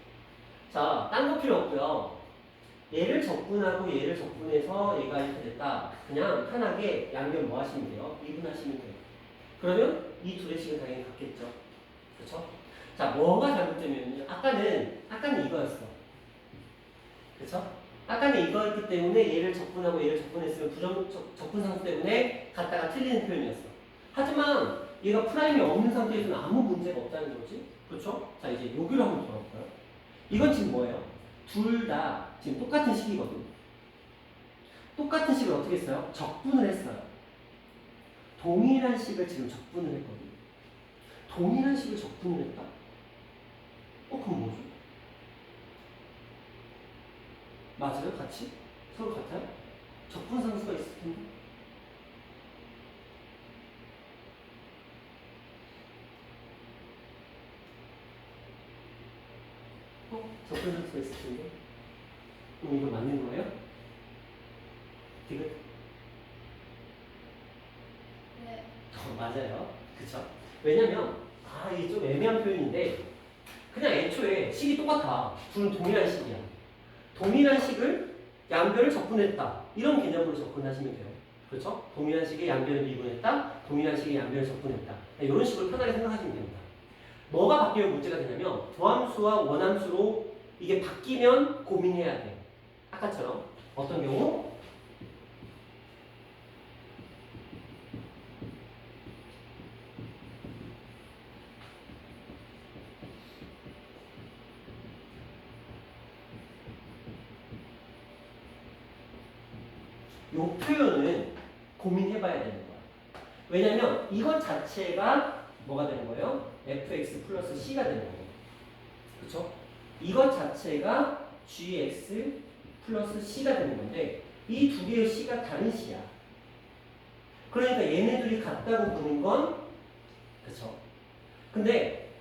S1: 자, 딴 거 필요 없고요. 얘를 적분하고 얘를 적분해서 얘가 이렇게 됐다. 그냥 편하게 양변 뭐 하시면 돼요? 미분하시면 돼요. 그러면 이 둘의 식은 당연히 같겠죠. 그렇죠? 자, 뭐가 잘못되면요? 아까는 이거였어. 그렇죠? 아까는 이거였기 때문에 얘를 적분하고 얘를 적분했으면 적분상수 때문에 갖다가 틀리는 표현이었어. 하지만 얘가 프라임이 없는 상태에서는 아무 문제가 없다는 거지. 그렇죠? 자, 이제 여기로 한번 돌아볼까요? 이건 지금 뭐예요? 둘 다 지금 똑같은 식이거든. 똑같은 식을 어떻게 했어요? 적분을 했어요. 동일한 식을 지금 적분을 했거든. 동일한 식을 적분을 했다? 그럼 뭐죠? 맞아요? 같이? 서로 같아요? 적분상수가 있을 텐데. 적분상수가 있을 텐데. 그럼 이거 맞는 거예요? 디귿?
S2: 네.
S1: 맞아요. 그쵸? 왜냐면, 이게 좀 애매한 표현인데, 그냥 애초에 식이 똑같아. 둘은 동일한 식이야. 동일한 식을 양변을 적분했다. 이런 개념으로 접근하시면 돼요. 그렇죠? 동일한 식의 양변을 미분했다. 동일한 식의 양변을 적분했다. 이런 식으로 편하게 생각하시면 됩니다. 뭐가 바뀌면 문제가 되냐면 도함수와 원함수로 이게 바뀌면 고민해야 돼. 아까처럼 어떤 경우? 이 표현은 고민해봐야 되는 거야. 왜냐면 이것 자체가 뭐가 되는 거예요? fx 플러스 c가 되는 거예요. 그렇죠? 이것 자체가 gx 플러스 c가 되는 건데 이 두 개의 c가 다른 c야. 그러니까 얘네들이 같다고 보는 건 그렇죠? 근데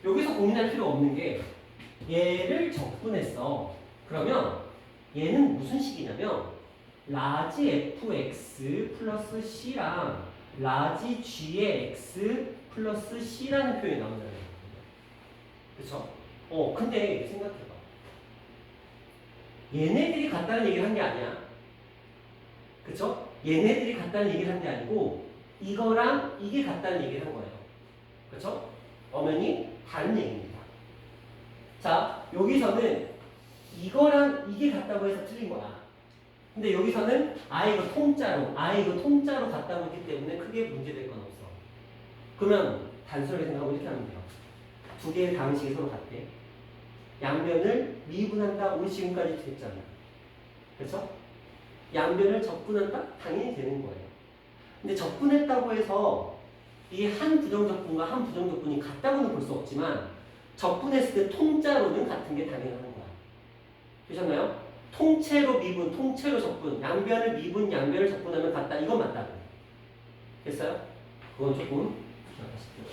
S1: 여기서 고민할 필요 없는 게 얘를 적분했어. 그러면 얘는 무슨 식이냐면 라지 fx 플러스 c랑 라지 g의 x 플러스 c라는 표현이 나오잖아요. 그쵸? 근데 생각해봐. 얘네들이 같다는 얘기를 한 게 아니야. 그쵸? 얘네들이 같다는 얘기를 한 게 아니고 이거랑 이게 같다는 얘기를 한 거예요. 그쵸? 엄연히 다른 얘기입니다. 자, 여기서는 이거랑 이게 같다고 해서 틀린 거야. 근데 여기서는 이거 통짜로 같다고 했기 때문에 크게 문제될 건 없어. 그러면 단순하게 생각하고 이렇게 하면 돼요. 두 개의 방식이 서로 같대. 양변을 미분한다. 우리 지금까지 했잖아. 그렇죠? 양변을 적분한다? 당연히 되는 거예요. 근데 적분했다고 해서 이 한 부정적분과 한 부정적분이 같다고는 볼 수 없지만 적분했을 때 통짜로는 같은 게 당연한 거야. 되셨나요? 통째로 미분, 통째로 적분, 양변을 미분, 양변을 적분하면 같다. 이건 맞다고. 됐어요? 그건 조금 기억하십시오.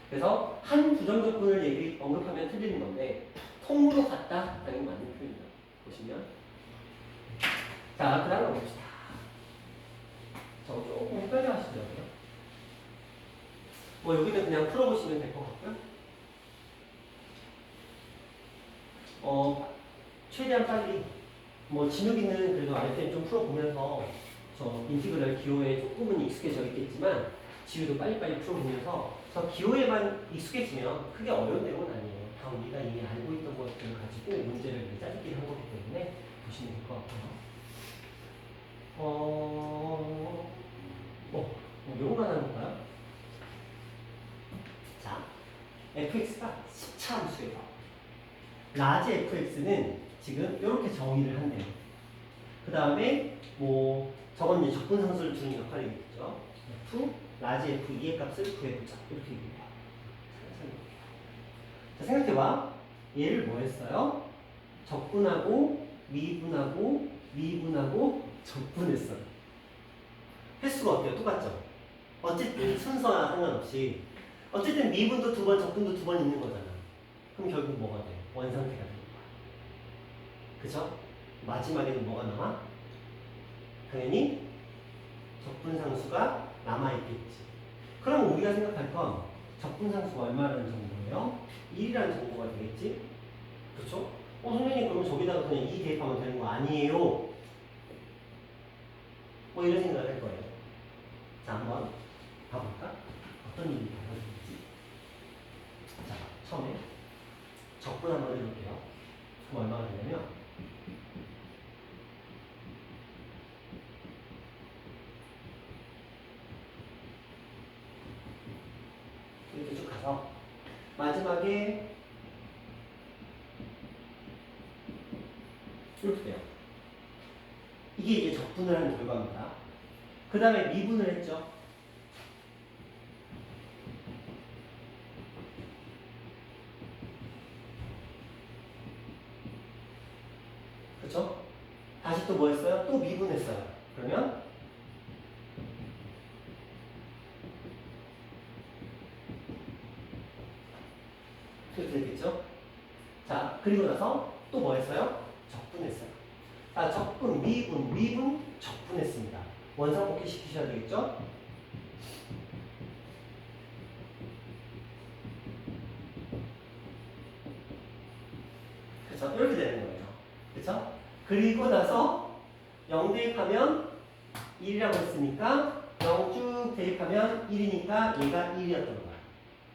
S1: 그래서 한 부정적분을 언급하면 틀리는 건데 통으로 같다? 당연히 맞는 표현이다. 보시면 자, 그 다음 봅시다. 조금 헷갈려 하시더라고요. 여기는 그냥 풀어보시면 될 것 같고요. 최대한 빨리 진욱이는 그래도 알땐 좀 풀어보면서 저 인티그랄 기호에 조금은 익숙해져 있겠지만 지우도 빨리빨리 풀어보면서 저 기호에만 익숙해지면 크게 어려운 내용은 아니에요. 다 우리가 이미 알고 있던 것들을 가지고 문제를 짜집기를 한 거기 때문에 보시면 될 것 같고요. 요거만 하는 건가요? 자, fx가 10차 함수예요. 라지 fx는 지금 이렇게 정의를 한대요. 그 다음에 저건 이제 적분상수를 두는 역할이겠죠. f 라지 f 2의 값을 구해보자. 이렇게 얘기해요. 자, 생각해봐. 얘를 뭐 했어요? 적분하고 미분하고 적분했어요. 횟수가 어때요? 똑같죠? 어쨌든 순서나 상관없이 어쨌든 미분도 두 번, 적분도 두 번 있는 거잖아. 그럼 결국 뭐가 돼? 원상태가 되는 거야. 그쵸? 마지막에는 뭐가 남아? 당연히 적분상수가 남아있겠지. 그럼 우리가 생각할 건 적분상수가 얼마라는 정보예요? 1이라는 정보가 되겠지? 그쵸? 선생님 그러면 저기다가 그냥 2 대입하면 되는 거 아니에요? 이런 생각을 할 거예요. 자, 한번 봐볼까? 어떤 일이 벌어질지. 자, 처음에 적분 한번 해볼게요. 그럼 얼마가 되냐면 마지막에 이렇게 돼요. 이게 이제 적분을 하는 결과입니다. 그 다음에 미분을 했죠. 그렇죠? 다시 또 뭐 했어요? 또 미분했어요. 그러면 이렇게 되겠죠? 자, 그리고 나서 또 뭐 했어요? 적분했어요. 자, 적분, 미분, 적분했습니다. 원상복귀 시키셔야 되겠죠? 그렇죠? 이렇게 되는 거예요. 그렇죠? 그리고 나서 0 대입하면 1이라고 했으니까 0 쭉 대입하면 1이니까 얘가 1이었던 거야.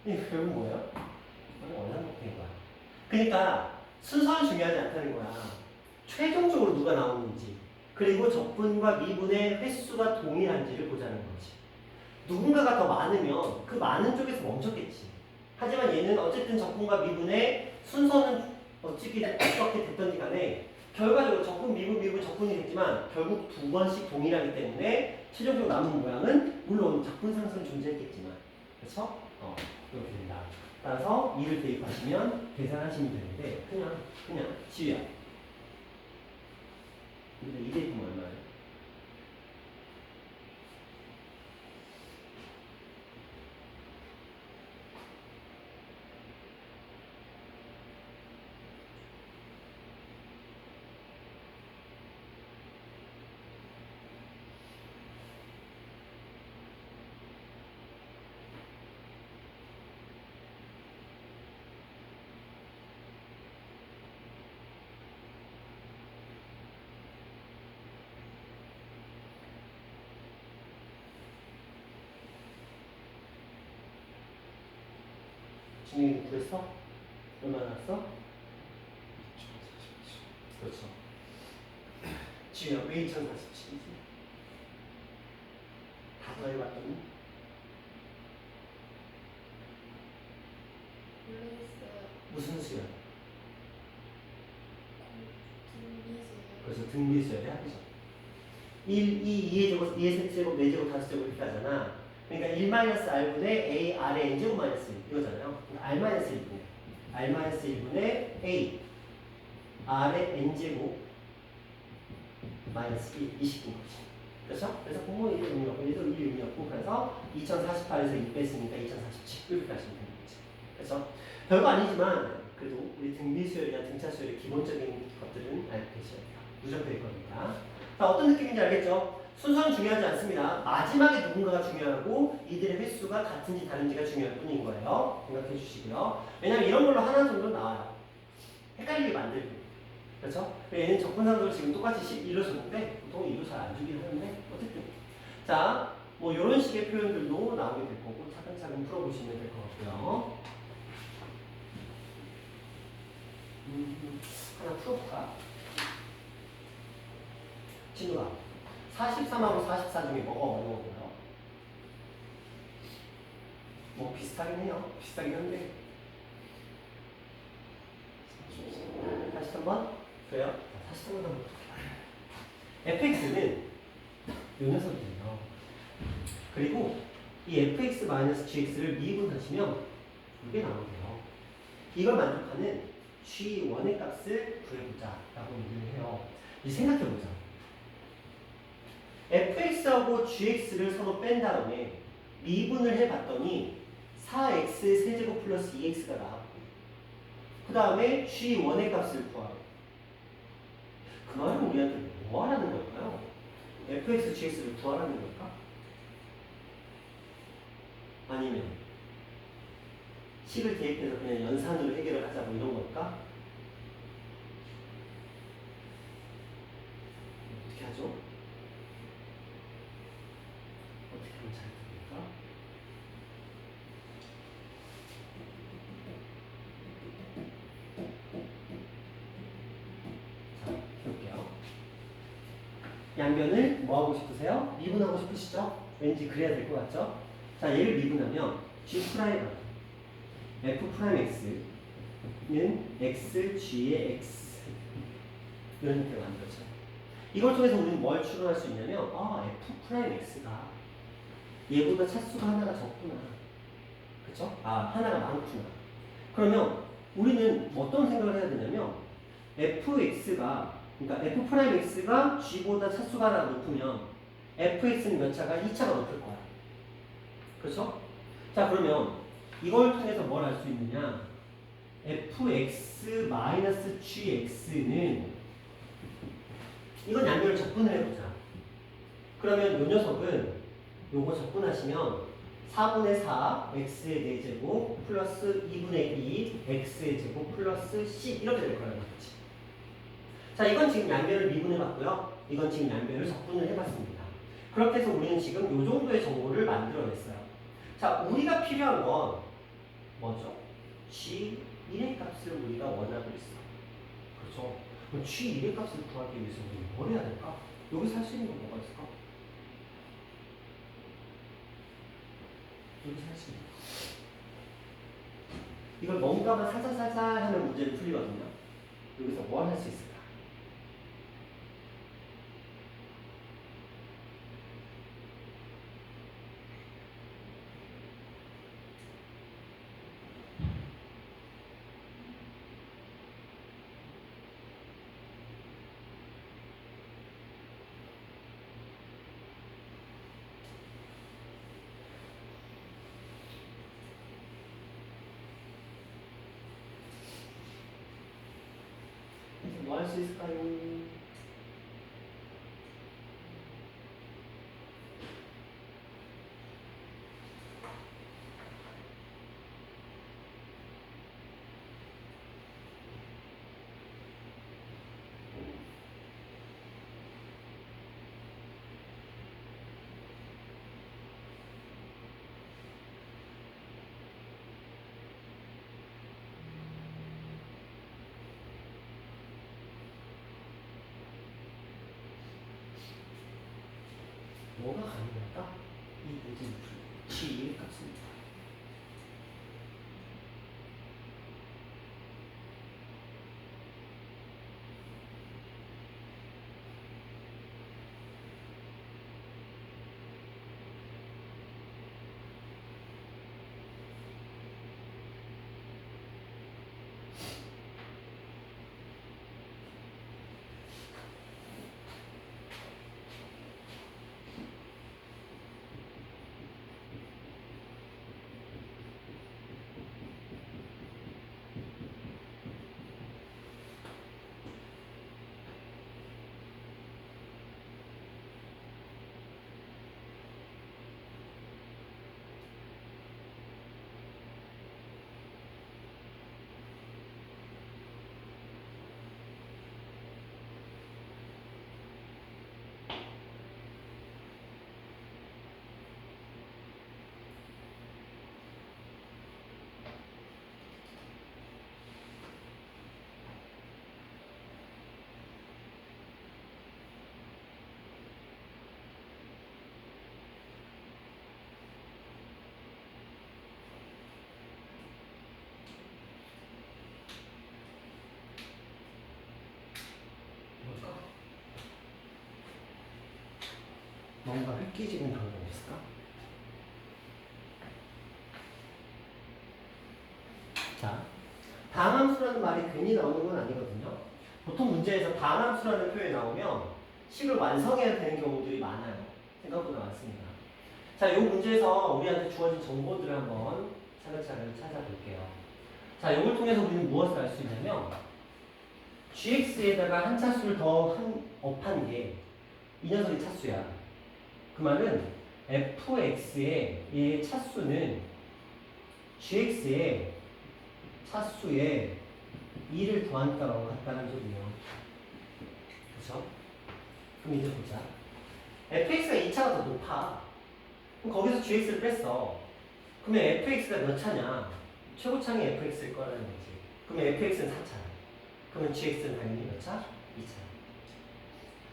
S1: 이게 결국 뭐예요? 원상복귀인 거야. 그러니까 순서는 중요하지 않다는 거야. 최종적으로 누가 나오는지, 그리고 적분과 미분의 횟수가 동일한지를 보자는 거지. 누군가가 더 많으면 그 많은 쪽에서 멈췄겠지. 하지만 얘는 어쨌든 적분과 미분의 순서는 어떻게 됐던지 간에 결과적으로 적분, 미분, 적분이 됐지만 결국 두 번씩 동일하기 때문에 최종적으로 남은 모양은 물론 적분 상승은 존재했겠지만, 그렇죠? 이렇게 된다. 따라서 2를 대입하시면 계산하시면 되는데 그냥 지우야. 근데 2 대입하면 얼마예요? 진영이 구했어? 얼마 나왔어? 그렇죠. 지우야, 왜 2047이지? 다 더해봤더니
S2: 모르겠어요.
S1: 무슨 수야?
S2: 등비수요.
S1: 그래서 등비수열이 합이죠. 1, 2, 2의 제곱, 2의 세제곱, 4제곱, 5제곱 이렇게 하잖아. 그러니까 1-r분의 a, r의 n제곱 마이너스 1 이거잖아요. 그러니까 r-1분의 r-1분의 a, r의 n제곱 마이너스 1 이 식인 거지. 그렇죠? 그래서 공무원 1이 의미였고 얘도 1이 의미였고 그래서 2048에서 2 뺐으니까 2047 이렇게 하시면 되는 거지. 그래서 별거 아니지만 그래도 우리 등비수열이나 등차수열의 기본적인 것들은 알고 계셔야 돼요. 무조건일 겁니다. 자, 어떤 느낌인지 알겠죠? 순서는 중요하지 않습니다. 마지막에 누군가가 중요하고 이들의 횟수가 같은지 다른지가 중요할 뿐인 거예요. 생각해 주시고요. 왜냐면 이런 걸로 하나 정도 나와요. 헷갈리게 만들고. 그렇죠? 얘는 적분상도를 지금 똑같이 11로 줬는데 보통 2로 잘 안 주긴 하는데 어쨌든. 자, 뭐 이런 식의 표현들도 나오게 될 거고 차근차근 풀어보시면 될 것 같고요. 하나 풀어볼까? 진우가 43하고 44 중에 뭐가 어려워 보여? 뭐 비슷하긴 해요. 비슷하긴 한데 다시 한번 그래요? 다시 한번 볼게요. fx는 요 녀석이에요. 그리고 이 fx-gx를 미분하시면 이게 나오게요. 이걸 만족하는 g1의 값을 구해보자 라고 얘기를 해요. 이제 생각해보자. fx하고 gx를 서로 뺀 다음에 미분을 해봤더니 4x 세제곱 플러스 2x가 나왔고 그 다음에 g1의 값을 구하래. 그 말은 우리한테 뭐 하라는 걸까요? fx, gx를 구하라는 걸까? 아니면 식을 대입해서 그냥 연산으로 해결을 하자고 이런 걸까? 어떻게 하죠? 어떻게 하면 잘 됩니까? 자, 해볼게요. 양변을 뭐 하고 싶으세요? 미분하고 싶으시죠? 왠지 그래야 될 것 같죠? 자, 얘를 미분하면 G 프라임 f 프라임 x는 x, g의 x 이런 형태가 만들어져요. 이걸 통해서 우리는 뭘 추론할 수 있냐면 f 프라임 x가 얘보다 차수가 하나가 적구나. 그쵸? 하나가 많구나. 그러면 우리는 어떤 생각을 해야 되냐면 fx가 그러니까 f 프라임 x가 g보다 차수가 하나가 높으면 fx는 몇 차가 2차가 높을 거야. 그렇죠? 자 그러면 이걸 통해서 뭘 알 수 있느냐? fx-gx는 이건 양면을 적분을 해보자. 그러면 요 녀석은 요거 적분하시면 4분의 4 x의 4제곱 플러스 2분의 2 x의 제곱 플러스 c 이렇게 될 거라는 거지. 자 이건 지금 양변을 미분해봤고요. 이건 지금 양변을 적분을 해봤습니다. 그렇게 해서 우리는 지금 요 정도의 정보를 만들어냈어요. 자 우리가 필요한 건 뭐죠? g1의 값을 우리가 원하고 있어. 그렇죠? 그럼 g1의 값을 구하기 위해서 우리는 뭘 해야 될까? 여기서 할 수 있는 건 뭐가 있을까? 여기서 할 수 있는 거. 이걸 뭔가만 살살살살 하면 문제를 풀리거든요. 여기서 뭘 할 수 있을까? 뭐 할 수 있을까요? 뭐가 가능할까? 이 모든 g1의 값입니다. 뭘까? 뭔가 획기적인 방법이 있을까? 자, 다함수라는 말이 괜히 나오는 건 아니거든요. 보통 문제에서 다함수라는 표현이 나오면 식을 완성해야 되는 경우들이 많아요. 생각보다 많습니다. 자, 이 문제에서 우리한테 주어진 정보들을 한번 차근차근 찾아볼게요. 자, 이걸 통해서 우리는 무엇을 알 수 있냐면 gx에다가 한 차수를 더 업한 게 이 녀석이 차수야. 그 말은 fx의 이 차수는 gx의 차수에 2를 더한 거랑 같다는 소리예요. 그렇죠? 그럼 이제 보자. fx가 2차가 더 높아. 그럼 거기서 gx를 뺐어. 그러면 fx가 몇 차냐? 최고차이 fx일 거라는 거지. 그러면 fx는 4차. 그러면 gx는 당연히 몇 차? 2차.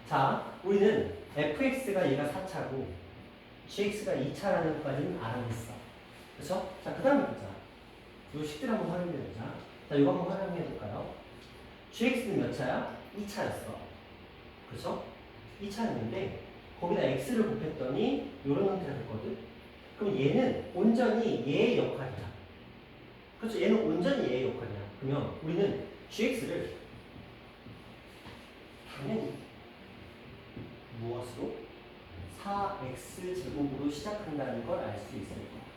S1: 자, 우리는 fx가 얘가 4차고 gx가 2차라는 것까지는 알아냈어. 그렇죠? 자, 그 다음에 보자. 요 식들 한번 활용해보자. 자, 이거 한번 활용해볼까요? gx는 몇 차야? 2차였어. 그렇죠? 2차였는데 거기다 x를 곱했더니 이런 형태가 됐거든. 그럼 얘는 온전히 얘의 역할이야. 그렇죠? 얘는 온전히 얘의 역할이야. 그러면 우리는 gx를 당연히 무엇으로? 4x 제곱으로 시작한다는 걸 알 수 있을 거야.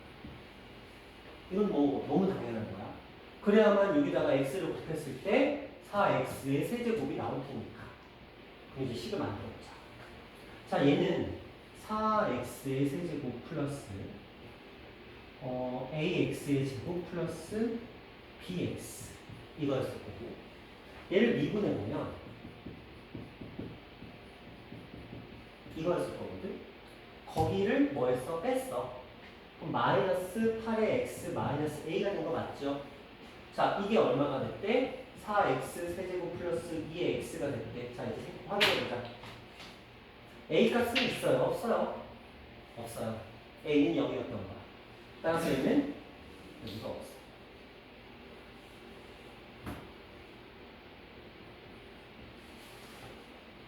S1: 이건 뭐 너무 당연한 거야. 그래야만 여기다가 x를 곱했을 때 4x의 세제곱이 나올 테니까. 그럼 이제 식을 만들어보자. 자, 얘는 4x의 세제곱 플러스 ax의 제곱 플러스 bx 이거였을 거고, 얘를 미분해보면 이거였을 거거든. 거기를 뭐 했어? 뺐어. 그럼 마이너스 8의 x 마이너스 a가 된 거 맞죠? 자, 이게 얼마가 됐대? 4x 세제곱 플러스 2의 x가 됐대. 자, 이제 확인해보자. a 값은 있어요? 없어요? 없어요. a는 0이었던 거야. 따라서 얘는 여기가 없어.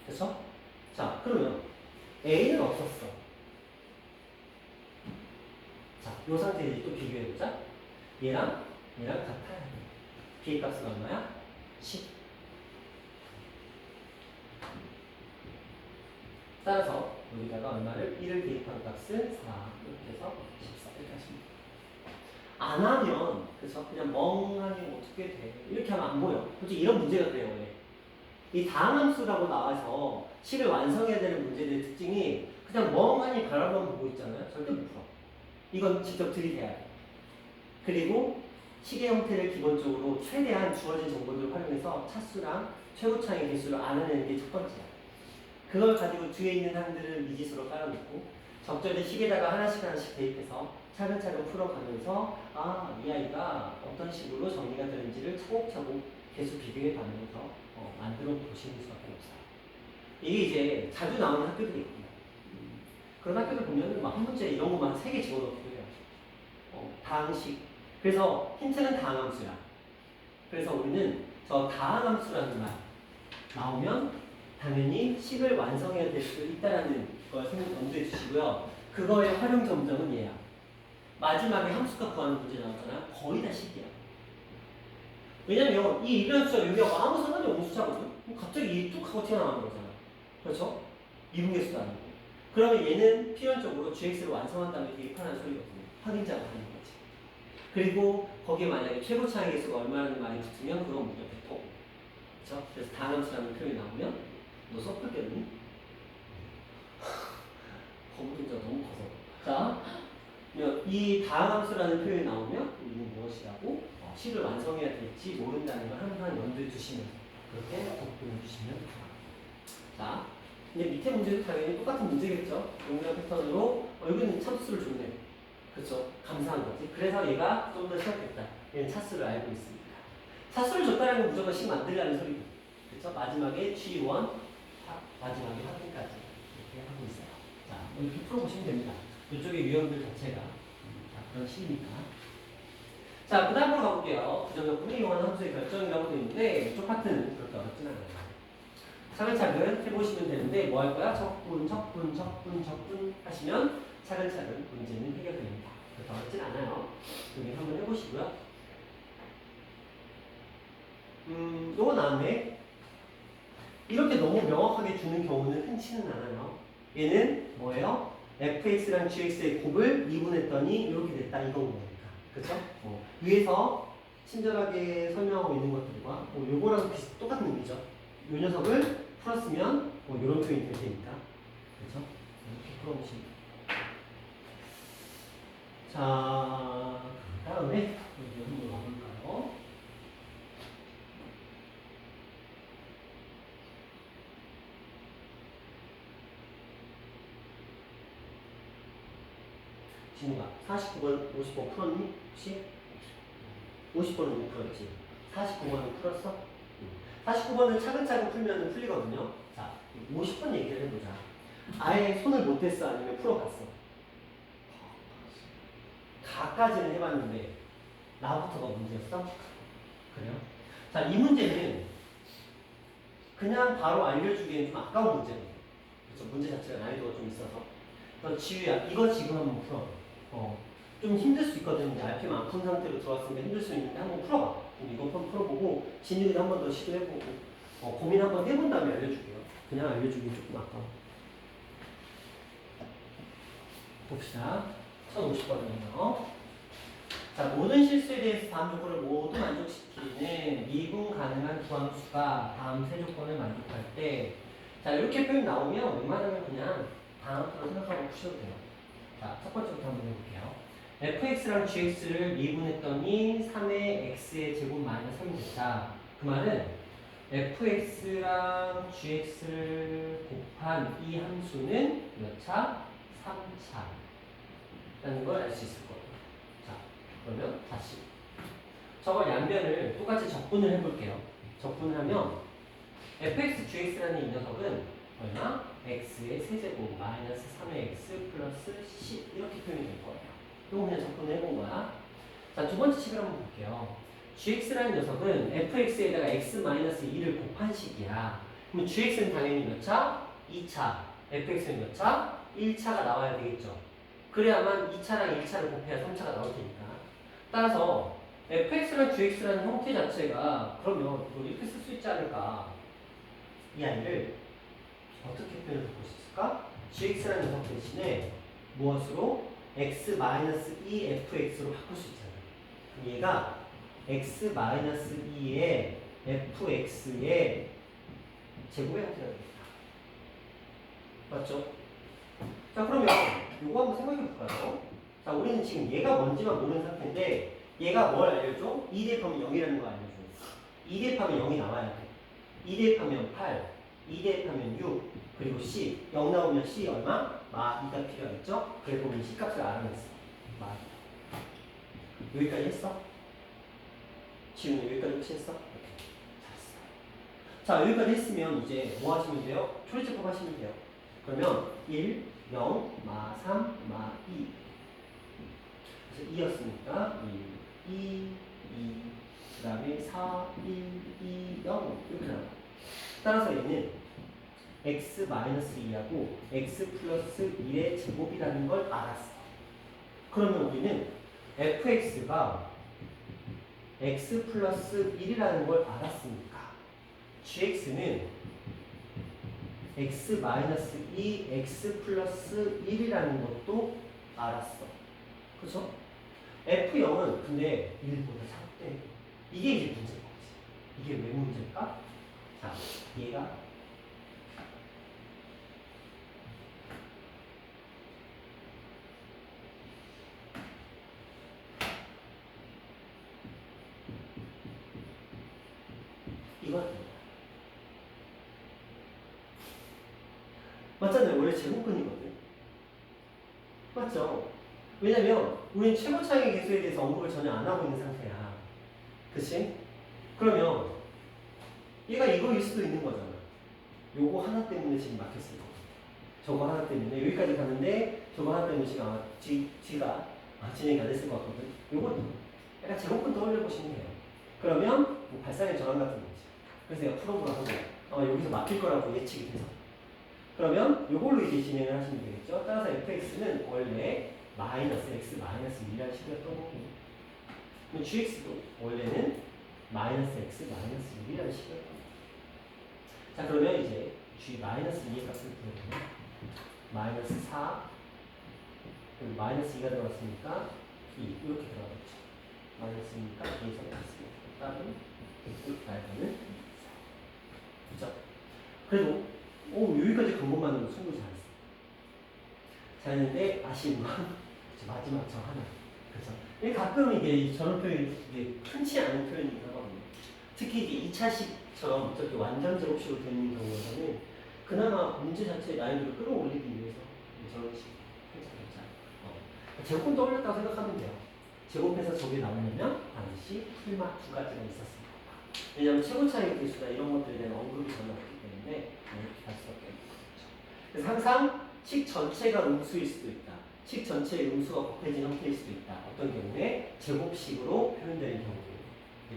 S1: 그쵸? 자, 그러면 a는 없었어. 자, 요 상태 이제 또 비교해보자. 얘랑 같아야 돼. b 값은 얼마야? 10. 따라서 여기다가 얼마를 1을 대입한 값은 4 이렇게 해서 14 이렇게 하시면 돼요. 안 하면 그래서 그냥 멍하니 어떻게 돼 이렇게 하면 안 보여. 솔직히 이런 문제가 그래요. 원래 이 다항함수라고 나와서 식을 완성해야 되는 문제들의 특징이 그냥 멍하니 바라만 보고 있잖아요. 절대 못 풀어. 이건 직접 들이대야 돼. 그리고 식의 형태를 기본적으로 최대한 주어진 정보들을 활용해서 차수랑 최고차의 개수를 알아내는 게 첫 번째야. 그걸 가지고 뒤에 있는 항들을 미지수로 깔아놓고 적절히 식에다가 하나씩 대입해서 차근차근 풀어가면서 이 아이가 어떤 식으로 정리가 되는지를 차곡차곡 계속 비교해 가면서 만들어 보시는 수밖에 없어요. 이게 이제 자주 나오는 학교들이 있고요. 그런 학교들 보면 막 한 문제에 이런 것만 3개 집어넣기도 해요. 다항식. 그래서 힌트는 다항함수야. 그래서 우리는 저 다항함수라는 말 나오면 당연히 식을 완성해야 될 수 있다는 걸 염두해 주시고요. 그거의 활용 점정은 얘야. 마지막에 함수값 구하는 문제 나오잖아. 거의 다 식이야. 왜냐면 이 이변수와 여기하고 아무 상관이 없는 숫자거든. 갑자기 이 뚝 하고 튀어나오는 거잖아. 그렇죠? 미분계수도 아니고. 그러면 얘는 필연적으로 gx를 완성한 다음에 대입하는 소리거든요. 확인자가 하는 거지. 그리고 거기에 만약에 최고차의 개수가 얼마라는 말이 붙으면 그건 무조건 100%. 그렇죠? 그래서 다항함수라는 표현이 나오면 너 섞을게는 거북이가 너무 커서. 자, 이 다항함수라는 표현이 나오면 우리는 무엇이라고 식을 완성해야 될지 모른다는 걸 항상 염두에 두시면서 그렇게 접근해 주시면 됩니다. 자, 이제 밑에 문제도 당연히 똑같은 문제겠죠. 용량 패턴으로 여기는 참수를 줬네. 그렇죠? 감사한 거지. 그래서 얘가 좀 더 시작됐다. 얘는 차수를 알고 있습니다. 차수를 줬다는 건 무조건 식 만들라는 소리고. 그렇죠? 마지막에 G1, 마지막에 확인까지 이렇게 하고 있어요. 자, 이렇게 풀어보시면 됩니다. 이쪽의 유형들 자체가 그런 식이니까. 자, 그 다음으로 가볼게요. 부정적분을 이용하는 함수의 결정이라고 되어 있는데 똑같은 그렇게 어렵진 않아요. 차근차근 해보시면 되는데 뭐 할 거야? 적분 하시면 차근차근 문제는 해결됩니다. 그렇게 어렵진 않아요. 여기 한번 해보시고요. 요거 나왔네. 이렇게 너무 명확하게 주는 경우는 흔치는 않아요. 얘는 뭐예요? fx랑 gx의 곱을 미분했더니 이렇게 됐다 이건 거니까. 그쵸? 위에서 친절하게 설명하고 있는 것들과 요거랑 똑같은 의미죠. 요 녀석을 풀었으면 이런 표현이 될 테니까. 그쵸? 이렇게 풀어보시면 돼요. 자, 다음에 여기 한번 가볼까요? 진우가 49번 50번 풀었니? 혹시? 50번은 못 풀었지. 49번은 풀었어? 49번은 차근차근 풀면 풀리거든요. 자, 50번 얘기를 해보자. 아예 손을 못 댔어? 아니면 풀어봤어? 가까지는 해봤는데 나부터가 문제였어? 그래요? 자, 이 문제는 그냥 바로 알려주기엔 좀 아까운 문제예요. 그렇죠? 문제 자체가 난이도가 좀 있어서. 그래서 지우야, 이거 지금 한번 풀어. 좀 힘들 수 있거든요. RPM 안 푼 상태로 들어왔으니까 힘들 수 있는데 한번 풀어봐. 이거 한번 풀어보고 진욱이도 한번 더 시도해보고 고민 한번 해본 다음에 알려줄게요. 그냥 알려주기엔 조금 아까워. 봅시다. 1050번이에요. 자, 모든 실수에 대해서 다음 조건을 모두 만족시키는 미분 가능한 구함수가 다음 세 조건을 만족할 때, 자, 이렇게 표현 나오면 웬만하면 그냥 다음으로 생각하고 푸셔도 돼요. 자, 첫 번째부터 한번 해볼게요. fx랑 gx를 미분했더니 3의 x의 제곱 마이너스 3이 됐다. 그 말은 fx랑 gx를 곱한 이 함수는 몇 차? 3차. 라는 걸 알 수 있을 거예요. 자, 그러면 다시 저걸 양변을 똑같이 적분을 해볼게요. 적분을 하면 fx, gx라는 이 녀석은 얼마? x의 세제곱 마이너스 3의 x 플러스 10 이렇게 표현이 될 거예요. 이거 그냥 적분을 해본 거야. 자, 두 번째 식을 한번 볼게요. gx라는 녀석은 fx에다가 x 마이너스 2를 곱한 식이야. 그럼 gx는 당연히 몇 차? 2차. fx는 몇 차? 1차가 나와야 되겠죠. 그래야만 2차랑 1차를 곱해야 3차가 나올 테니까. 따라서 fx랑 gx라는 형태 자체가 그러면 이렇게 쓸 수 있지 않을까? 이 아이를 어떻게 표현해 볼 수 있을까? gx라는 녀석 대신에 무엇으로? x-2fx로 바꿀 수 있잖아요. 그럼 얘가 x-2의 fx의 제곱의 형태가 되겠다. 맞죠? 자, 그러면 이거 한번 생각해 볼까요? 자, 우리는 지금 얘가 뭔지만 모르는 상태인데 얘가 뭘 알려줘? 2 대입하면 0이라는 거 알려줘. 2 대입하면 0이 나와야 돼. 2 대입하면 8, 2 대입하면 6, 그리고 C. 0 나오면 C 얼마? 마 2가 필요하겠죠? 그래 보면 C 값을 알아냈어. 마 2. 여기까지 했어? 지금 여기까지 혹시 했어? 오케이. 잘했어. 자, 여기까지 했으면 이제 뭐 하시면 돼요? 초리제법 하시면 돼요. 그러면 1, 0, 마 3, 마 2. 그래서 2였으니까 1, 2, 2, 그 다음에 4, 1, 2, 0 이렇게 나와요. 따라서 얘는 x-2하고 x 플러스 1의 제곱이라는 걸 알았어. 그러면 우리는 fx가 x 플러스 1이라는 걸 알았으니까 gx는 x-2 x 플러스 1이라는 것도 알았어. 그쵸? f0은 근데 1보다 작대. 이게 이제 문제인 거지. 이게 왜 문제일까? 자, 얘가 이거 맞잖아요. 원래 제곱근이거든. 맞죠? 왜냐면 우리는 최고차의 개수에 대해서 언급을 전혀 안 하고 있는 상태야. 그치? 그러면 얘가 이거일 수도 있는 거잖아. 요거 하나 때문에 지금 막혔을 거. 저거 하나 때문에 여기까지 갔는데 저거 하나 때문에 지금 지가 진행이 안 됐을 것 같거든. 요거 약간 제곱근 떠올려 보시면 돼요. 그러면 뭐 발상의 전환 같은 거지. 그래서 내가 풀어보라고 아마 여기서 막힐 거라고 예측이 돼서. 그러면 요걸로 이제 진행을 하시면 되겠죠. 따라서 fx는 원래 마이너스 x 마이너스 1이라는 식이었던 거고, 그럼 gx도 원래는 마이너스 x 마이너스 1이라는 식이었던 거고. 자, 그러면 이제 g 마이너스 2의 값을 구해보면 마이너스 4 그리고 마이너스 2가 들어갔으니까 2 이렇게 들어가겠죠. 마이너스니까 2에서 마이너스 다른 이렇게 나가는 그죠? 그래도 여기까지 간 것만으로 충분히 잘했어. 잘했는데 아쉬운 건 마지막 저 하나. 그렇죠? 가끔 이게 저런 표현이 이게 흔치 않은 표현이긴 하거든요. 특히 이게 2차식처럼 저렇게 완전 제곱식으로 되는 경우에는 그나마 문제 자체의 난이도를 끌어올리기 위해서 저런 식 제곱은 떠올렸다고 생각하면 돼요. 제곱해서 저게 나오려면 반드시 풀마 두 가지가 있었습니다. 왜냐하면 최고차의 개수나 이런 것들에 대한 언급이 전혀 없기 때문에 이렇게 갈 수밖에 없는 거죠. 그래서 항상 식 전체가 음수일 수도 있다. 식 전체의 음수가 곱해진 형태일 수도 있다. 어떤 경우에 제곱식으로 표현되는 경우.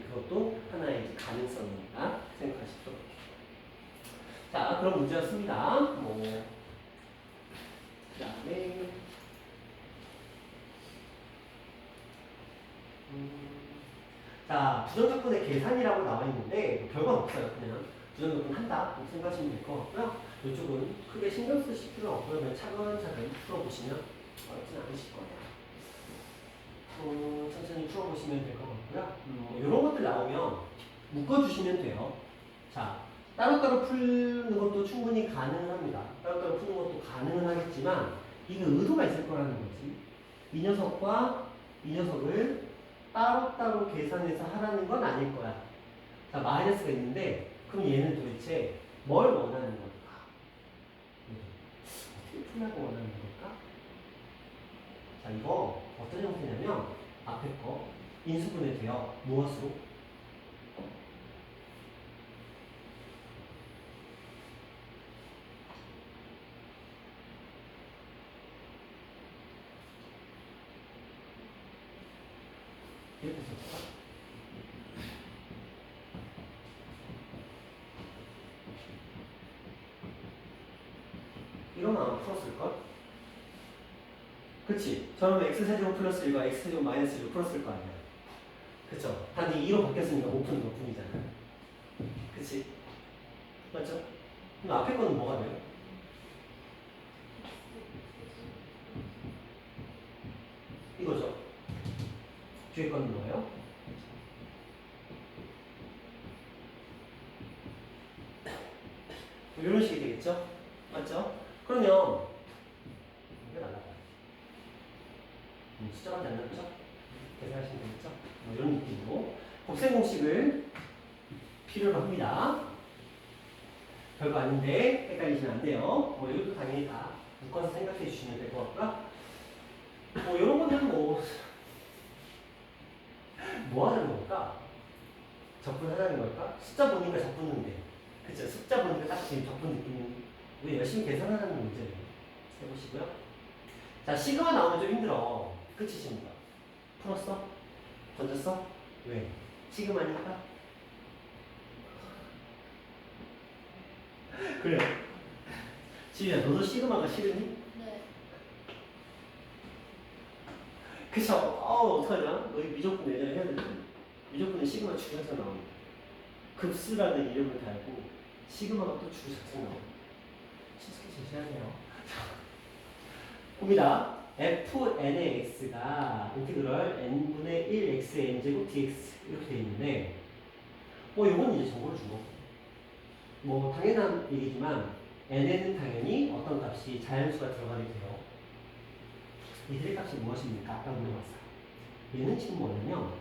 S1: 그것도 하나의 이제 가능성이니까 생각하십시오. 자, 그럼 문제였습니다. 그 다음에 자, 부정적분의 계산이라고 나와 있는데 별건 없어요. 그냥 부정적분 한다 이렇게 생각하시면 될 것 같고요. 이쪽은 크게 신경 쓰실 필요는 없고요. 그냥 차근차근 풀어보시면 어렵진 않으실 거예요. 천천히 풀어보시면 될 것 같고요. 이런 것들 나오면 묶어주시면 돼요. 자, 따로따로 푸는 것도 충분히 가능합니다. 따로따로 푸는 것도 가능은 하겠지만 이게 의도가 있을 거라는 거지. 이 녀석과 이 녀석을 따로따로 계산해서 하라는 건 아닐 거야. 자, 마이너스가 있는데 그럼 얘는 도대체 뭘 원하는 걸까? 어떻게 풀려고 원하는 걸까? 자, 이거 어떤 형태냐면 앞에 거 인수분해 돼요. 무엇으로? 이렇게 썼어. 이러면 안 풀었을걸? 그치? 저러면 x세제곱 플러스 1과 x세제곱 마이너스 1로 풀었을 거 아니야. 그쵸? 단지 2로 바뀌었으니까 못 푸는 것 뿐이잖아. 그치? 맞죠? 그럼 앞에 거는 뭐가 돼요? 이거죠? 뒤에 거는 뭐예요? 이런 식이 되겠죠? 맞죠? 그러면 이게 날라가요. 숫자가 안 났죠? 계산하시면 되겠죠? 이런 느낌으로 곱셈 공식을 필요로 합니다. 별거 아닌데 헷갈리시면 안 돼요. 이것도 당연히 다 묶어서 생각해 주시면 될 것 같고요. 이런 것들은 뭐 하는 걸까? 접근하자는 걸까? 숫자 보니까 접근인데. 그쵸? 숫자 보니까 딱 지금 접근 느낌이 우리 열심히 계산하는 문제예요. 해보시고요. 자, 시그마 나오면 좀 힘들어. 끝이십니다. 풀었어? 던졌어? 왜? 시그마니까? 그래. 지우야, 너도 시그마가 싫으니?
S2: 네.
S1: 그쵸? 어떡하냐? 너희 미적분 예전에 해야 되는데. 미적분은 시그마 줄여서 나옵니다. 급수라는 이름을 달고, 시그마가 또 줄여서 나옵니다. 친숙히 제시해야 돼요. 봅니다. fn의 x가 인티그럴 n분의 1 xn제곱 dx 이렇게 되어 있는데 요건 이제 정보를 준 거. 당연한 얘기지만 n에는 당연히 어떤 값이 자연수가 들어가게 돼요. 이들의 값이 무엇입니까? 라고 물어봤어요. 얘는 지금 뭐냐면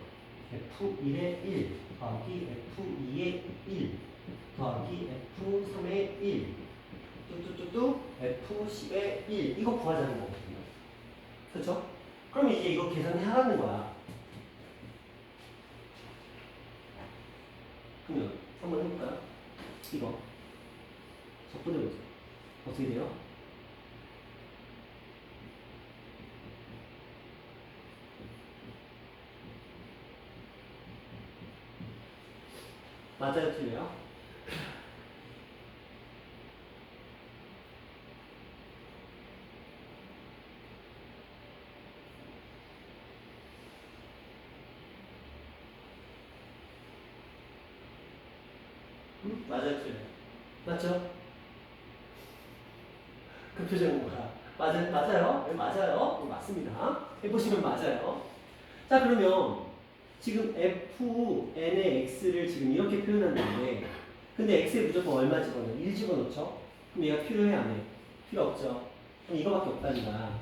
S1: f1의 1 더하기 f2의 1 더하기 f3의 1 뚜뚜뚜뚜 f10의 1 이거 구하자는 거거든요. 그렇죠? 그럼 이제 이거 계산하라는 거야. 그러면 한번 해볼까요? 이거 적분해보자. 어떻게 돼요? 맞아요? 틀려요? 맞아요? 틀려요? 맞죠? 그 표정은 뭐야? 맞아요? 네, 맞아요? 맞습니다. 해보시면 맞아요. 자, 그러면 지금 fn의 x를 지금 이렇게 표현한다는데 근데 x에 무조건 얼마 집어넣어? 1 집어넣죠? 그럼 얘가 필요해 안 해? 필요 없죠? 그럼 이거밖에 없다는 거야.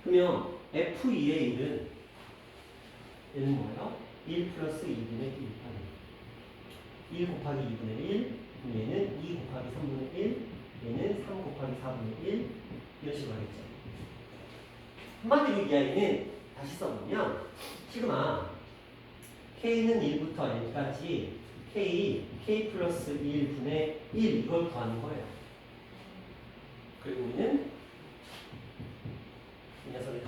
S1: 그러면 f2의 1은 얘는 뭐예요? 1 플러스 2분의 1 곱하기 2분의 1 그럼 얘는 2 곱하기 3분의 1 얘는 3 곱하기 4분의 1 이런 식으로 하겠죠. 한마디로 이 아이는 다시 써보면 시그마 k는 1부터 n까지 k 플러스 1분의 1 이걸 구하는 거예요. 그리고 우리는 이 녀석의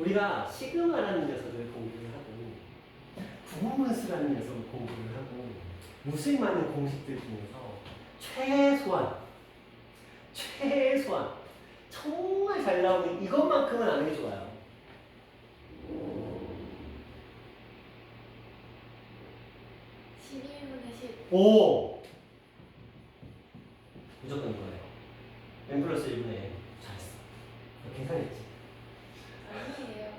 S1: 우리가 시그마라는 녀석을 공부를 하고 구분수라는 녀석을 공부를 하고 무수히 많은 공식들 중에서 최소한 정말 잘 나오는 이것만큼은 아는 게 좋아요.
S2: 12분의 10.
S1: 오! 무조건 이거예요. n 플러스 1분의 n. 잘했어. 계산했지.
S2: 아니에요.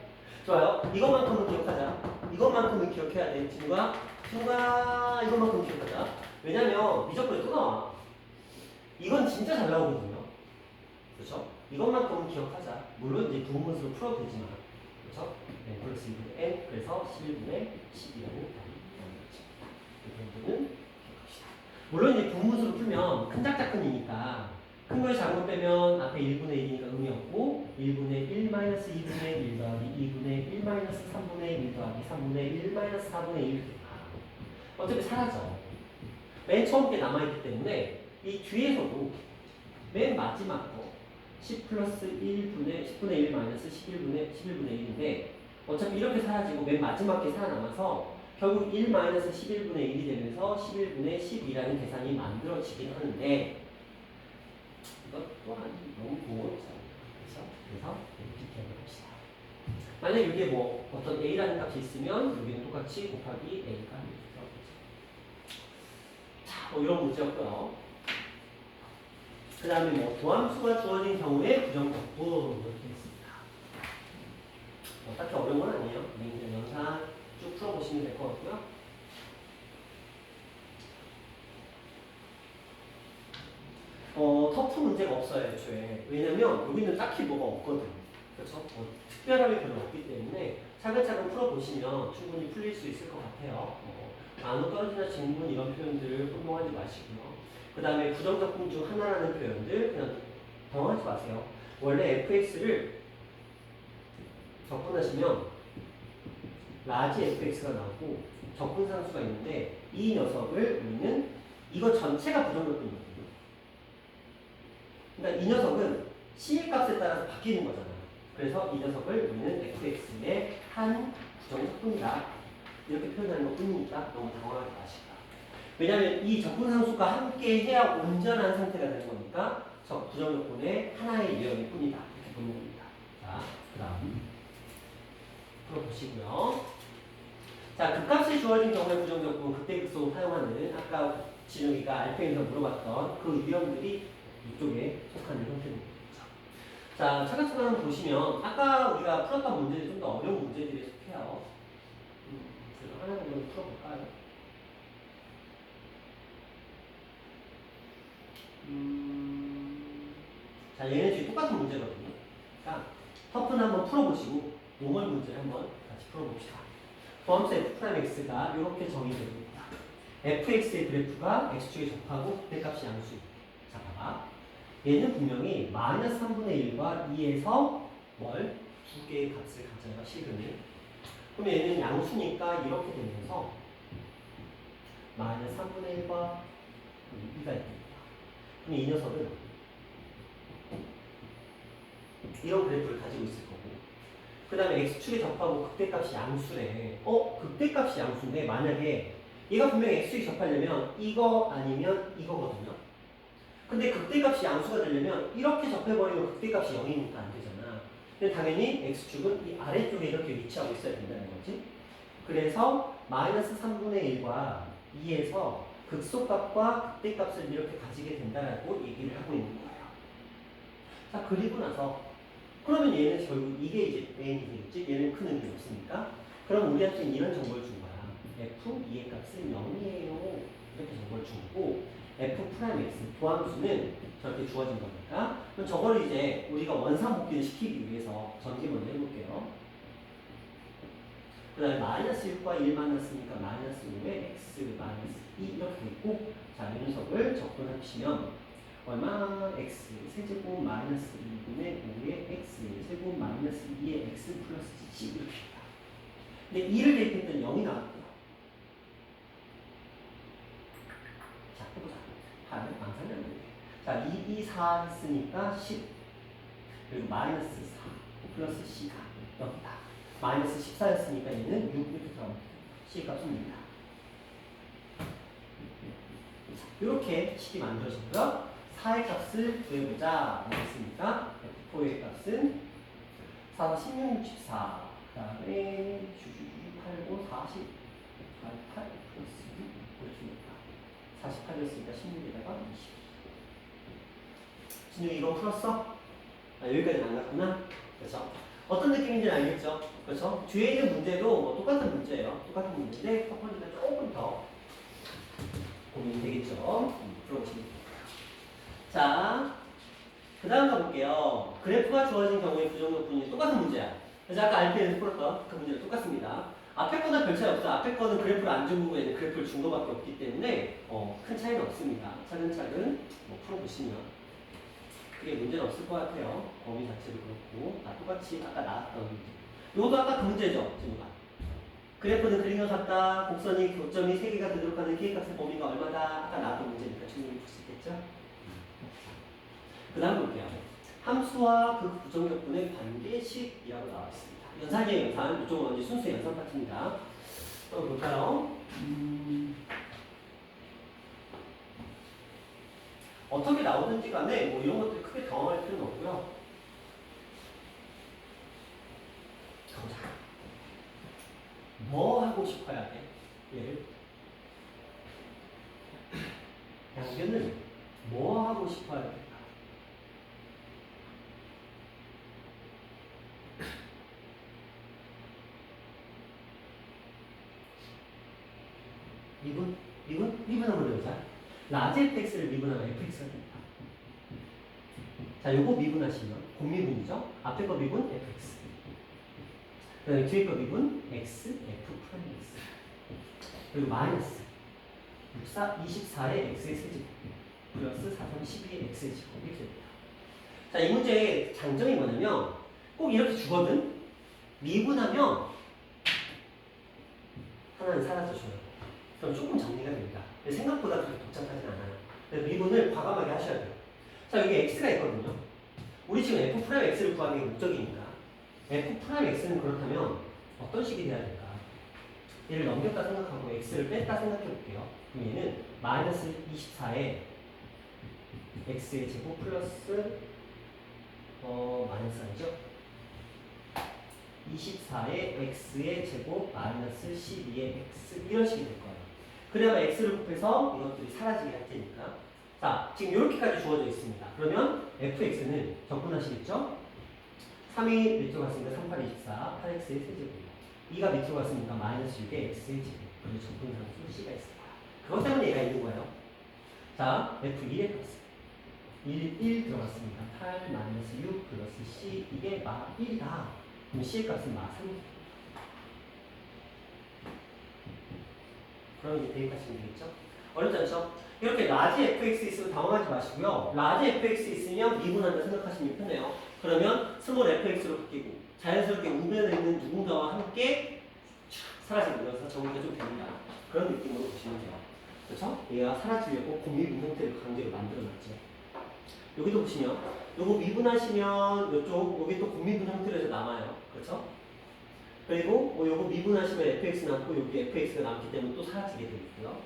S1: 좋아요. 이것만큼은 기억하자. 이것만큼은 기억해야 돼. 친구가 이것만큼은 기억하자. 왜냐면 미적분에 또 나와. 이건 진짜 잘 나오거든요. 그렇죠? 이것만큼은 기억하자. 물론 이제 부분수로 풀어도 되지만, 그렇죠? n 플러스 2분의 n, 그래서 11분의 10이라는 답이 나오는 거죠. 이 정도는 기억합시다. 물론 이제 부분수로 풀면 큰 작작근이니까 큰 걸 작은 빼면 앞에 1분의 1이니까 의미 없고 1분의 1 마이너스 2분의 1 더하기 2분의 1 마이너스 3분의 1 더하기 3분의 1 마이너스 4분의 1 어차피 사라져. 맨 처음 게 남아있기 때문에 이 뒤에서도 맨 마지막 거 10 플러스 10분의 1 마이너스 11분의 1인데 어차피 이렇게 사라지고 맨 마지막 게 살아남아서 결국 1 마이너스 11분의 1이 되면서 11분의 10이라는 계산이 만들어지긴 하는데 이것 또한 너무 번거롭잖아요. 그래서 이렇게 기억을 합시다. 만약 이게 뭐 어떤 a라는 값이 있으면 여기는 똑같이 곱하기 a가 이렇게 자, 뭐 이런 문제였고요. 그 다음에 뭐 도함수가 주어진 경우에 부정적분 이렇게 했습니다. 뭐 딱히 어려운 건 아니에요. 그냥 영상 쭉 풀어보시면 될 것 같고요. 터프 문제가 없어요, 애초에. 왜냐면 여기는 딱히 뭐가 없거든. 그렇죠? 특별함이 별로 없기 때문에 차근차근 풀어보시면 충분히 풀릴 수 있을 것 같아요. 나노 떨어지나 직문 이런 표현들 혼동하지 마시고요. 그 다음에 부정적분 중 하나라는 표현들 그냥 당황하지 마세요. 원래 fx를 접근하시면 라지 fx가 나오고 적분상수가 있는데 이 녀석을 우리는 이거 전체가 부정적분이거든요. 그러니까 이 녀석은 C의 값에 따라서 바뀌는 거잖아요. 그래서 이 녀석을 우리는 fx의 한 부정적분이다. 이렇게 표현하는 것 뿐이니까 너무 당황하지 마시다. 왜냐하면 이 적분상수가 함께 해야 온전한 상태가 되는 거니까 부정적분의 하나의 유형일 뿐이다. 이렇게 보는 겁니다. 자, 그 다음 풀어보시고요. 자, 극값이 주어진 경우에 부정적분 극대극소를 사용하는 아까 진욱이가 알펜에서 물어봤던 그 유형들이 이쪽에 속하는 형태입니다. 자, 차근차근 보시면 아까 우리가 풀었던 문제들이 좀 더 어려운 문제들에 속해요. 그래서 하나 정도 풀어볼까요? 자, 얘는 지금 똑같은 문제거든요. 자, 터프는 한번 풀어보시고 노멀 문제를 한번 같이 풀어봅시다. 도함수 f'x가 이렇게 정의됩니다. fx의 그래프가 x축에 접하고 그때값이 양수. 자, 봐봐. 얘는 분명히 마이너스 3분의 1과 2에서 뭘? 두 개의 값을 가져요, 실근을. 그럼 얘는 양수니까 이렇게 되면서 마이너스 3분의 1과 2가 됩니다. 그럼 이 녀석은 이런 그래프를 가지고 있을 거고 그 다음에 x축에 접하고 극대값이 양수래. 극대값이 양수인데 만약에 얘가 분명히 x축에 접하려면 이거 아니면 이거거든요. 근데 극대값이 양수가 되려면 이렇게 접해버리면 극대값이 0이니까 안 되잖아. 근데 당연히 x축은 이 아래쪽에 이렇게 위치하고 있어야 된다는 거지. 그래서 마이너스 3분의 1과 2에서 극소값과 극대값을 이렇게 가지게 된다라고 얘기를 하고 있는 거예요. 자, 그리고 나서 그러면 얘는 결국 이게 이제 메인이 되겠지? 얘는 큰 의미 없으니까. 그럼 우리한테는 이런 정보를 준 거야. f 2의 값은 0이에요. 이렇게 정보를 준 거고 f'(x) 도함수는 저렇게 주어진 거니까 그럼 저거를 이제 우리가 원상복귀를 시키기 위해서 전개 먼저 해볼게요. 그 다음에 마이너스 1과 1 만났으니까 마이너스 5에 x 마이너스 2 이렇게 있고 자, 이 녀석을 접근하시면 얼마? x 세제곱 마이너스 2분의 5의 x 세곱 마이너스 2의 x 플러스 10 이렇게 됩니다. 근데 2를 대입했더니 0이 나왔고요. 자, 해보자. 망상이 안 되네. 자, 2, 2, 4 했으니까 10 그리고 마이너스 4 플러스 C가 여기다. 마이너스 14였으니까 얘는 6 이렇게 들어갑니다. C 값입니다. 이렇게 식이 만들어졌고요. 4의 값을 구해보자. 뭐겠습니까? F4의 값은 4, 16, 64. 그 다음에 8, 5, 40. 8 플러스 6. 이렇게 됩니다. 48이었으니까 16에다가 20. 진영이 이거 풀었어? 아, 여기까지는 안 갔구나? 그렇죠? 어떤 느낌인지 알겠죠? 그렇죠? 뒤에 있는 문제도 뭐 똑같은 문제예요. 똑같은 문제인데 첫 번째는 조금 더 고민이 되겠죠? 풀어보시면 됩니다. 자, 그 다음 가볼게요. 그래프가 주어진 경우에 부정적분이 똑같은 문제야. 그래서 아까 RPN에서 풀었던 그 문제랑 똑같습니다. 앞에 거는 별 차이 없어. 앞에 거는 그래프를 안 준 부분에는 그래프를 준 거밖에 없기 때문에 큰 차이는 없습니다. 차근차근 뭐 풀어보시면 그게 문제는 없을 것 같아요. 범위 자체도 그렇고 똑같이 아까 나왔던 문제. 이것도 아까 그 문제죠. 지금가 그래프는 그림과 같다. 곡선이 교점이 3개가 되도록 하는 K값의 범위가 얼마다. 아까 나왔던 문제니까 충분히 풀 수 있겠죠. 그 다음 볼게요. 함수와 그 부정적분의 관계식이라고 나와 있습니다. 연산이에요. 연산. 이쪽은 먼저 순수 연산 파트입니다. 또 볼까요? 어떻게 나오든지 간에 뭐 이런 것들이 크게 당황할 필요는 없고요. 가보자. 뭐 하고 싶어야 돼? 얘를 양변은 뭐 하고 싶어야 될까? 미분 한번 해보자. 라지 fx를 미분하면 fx가 됩니다. 자, 요거 미분하시면 곱미분이죠. 앞에 거 미분 fx. 그 다음에 뒤에 거 미분 x, f 프라임 x. 그리고 마이너스 24의 x의 세제곱 플러스 4, 3, 12의 x의 제곱 이렇게 됩니다. 자, 이 문제의 장점이 뭐냐면 꼭 이렇게 주거든. 미분하면 하나는 사라져줘요. 그럼 조금 정리가 됩니다. 생각보다 그렇게 복잡하진 않아요. 그래서 미분을 과감하게 하셔야 돼요. 자, 여기 x가 있거든요. 우리 지금 f 프라임 x를 구하는 게 목적이니까 f 프라임 x는 그렇다면 어떤 식이 돼야 될까? 얘를 넘겼다 생각하고 x를 뺐다 생각해 볼게요. 그럼 얘는 마이너스 24에 x의 제곱 플러스 마이너스 아니죠? 24의 x의 제곱 마이너스 12의 x 이런 식이 될 거예요. 그래야만 x를 곱해서 이것들이 사라지게 할 테니까. 자, 지금 이렇게까지 주어져 있습니다. 그러면 fx는 적분하시겠죠? 3이 밑으로 갔으니까 3, 8, 24, 8x의 세제곱이고 2가 밑으로 갔으니까 마이너스 6의 x의 제곱. 그리고 적분상수 c가 있을 거야. 그것 때문에 얘가 있는 거예요. 자, f2의 값 1 들어갔습니다. 8 마이너스 6 플러스 c 이게 마 1이다. 그럼 c의 값은 마 3입니다. 그럼 이제 대입하시면 되겠죠? 어렵지 않죠? 이렇게 라지 fx 있으면 당황하지 마시고요. 라지 fx 있으면 미분한다 생각하시면 편해요. 그러면 스몰 fx로 바뀌고 자연스럽게 우변에 있는 누군가와 함께 사라지면서 정리가 좀 됩니다. 그런 느낌으로 보시면 돼요. 그렇죠? 얘가 사라지려고 고미분 형태를 강제로 만들어놨죠. 여기도 보시면 요거 미분하시면 요쪽 여기 또 고미분 형태로 해서 남아요. 그렇죠? 그리고 뭐 요거 미분하시면 fx 남고 여기 fx가 남기 때문에 또 사라지게 되겠고요.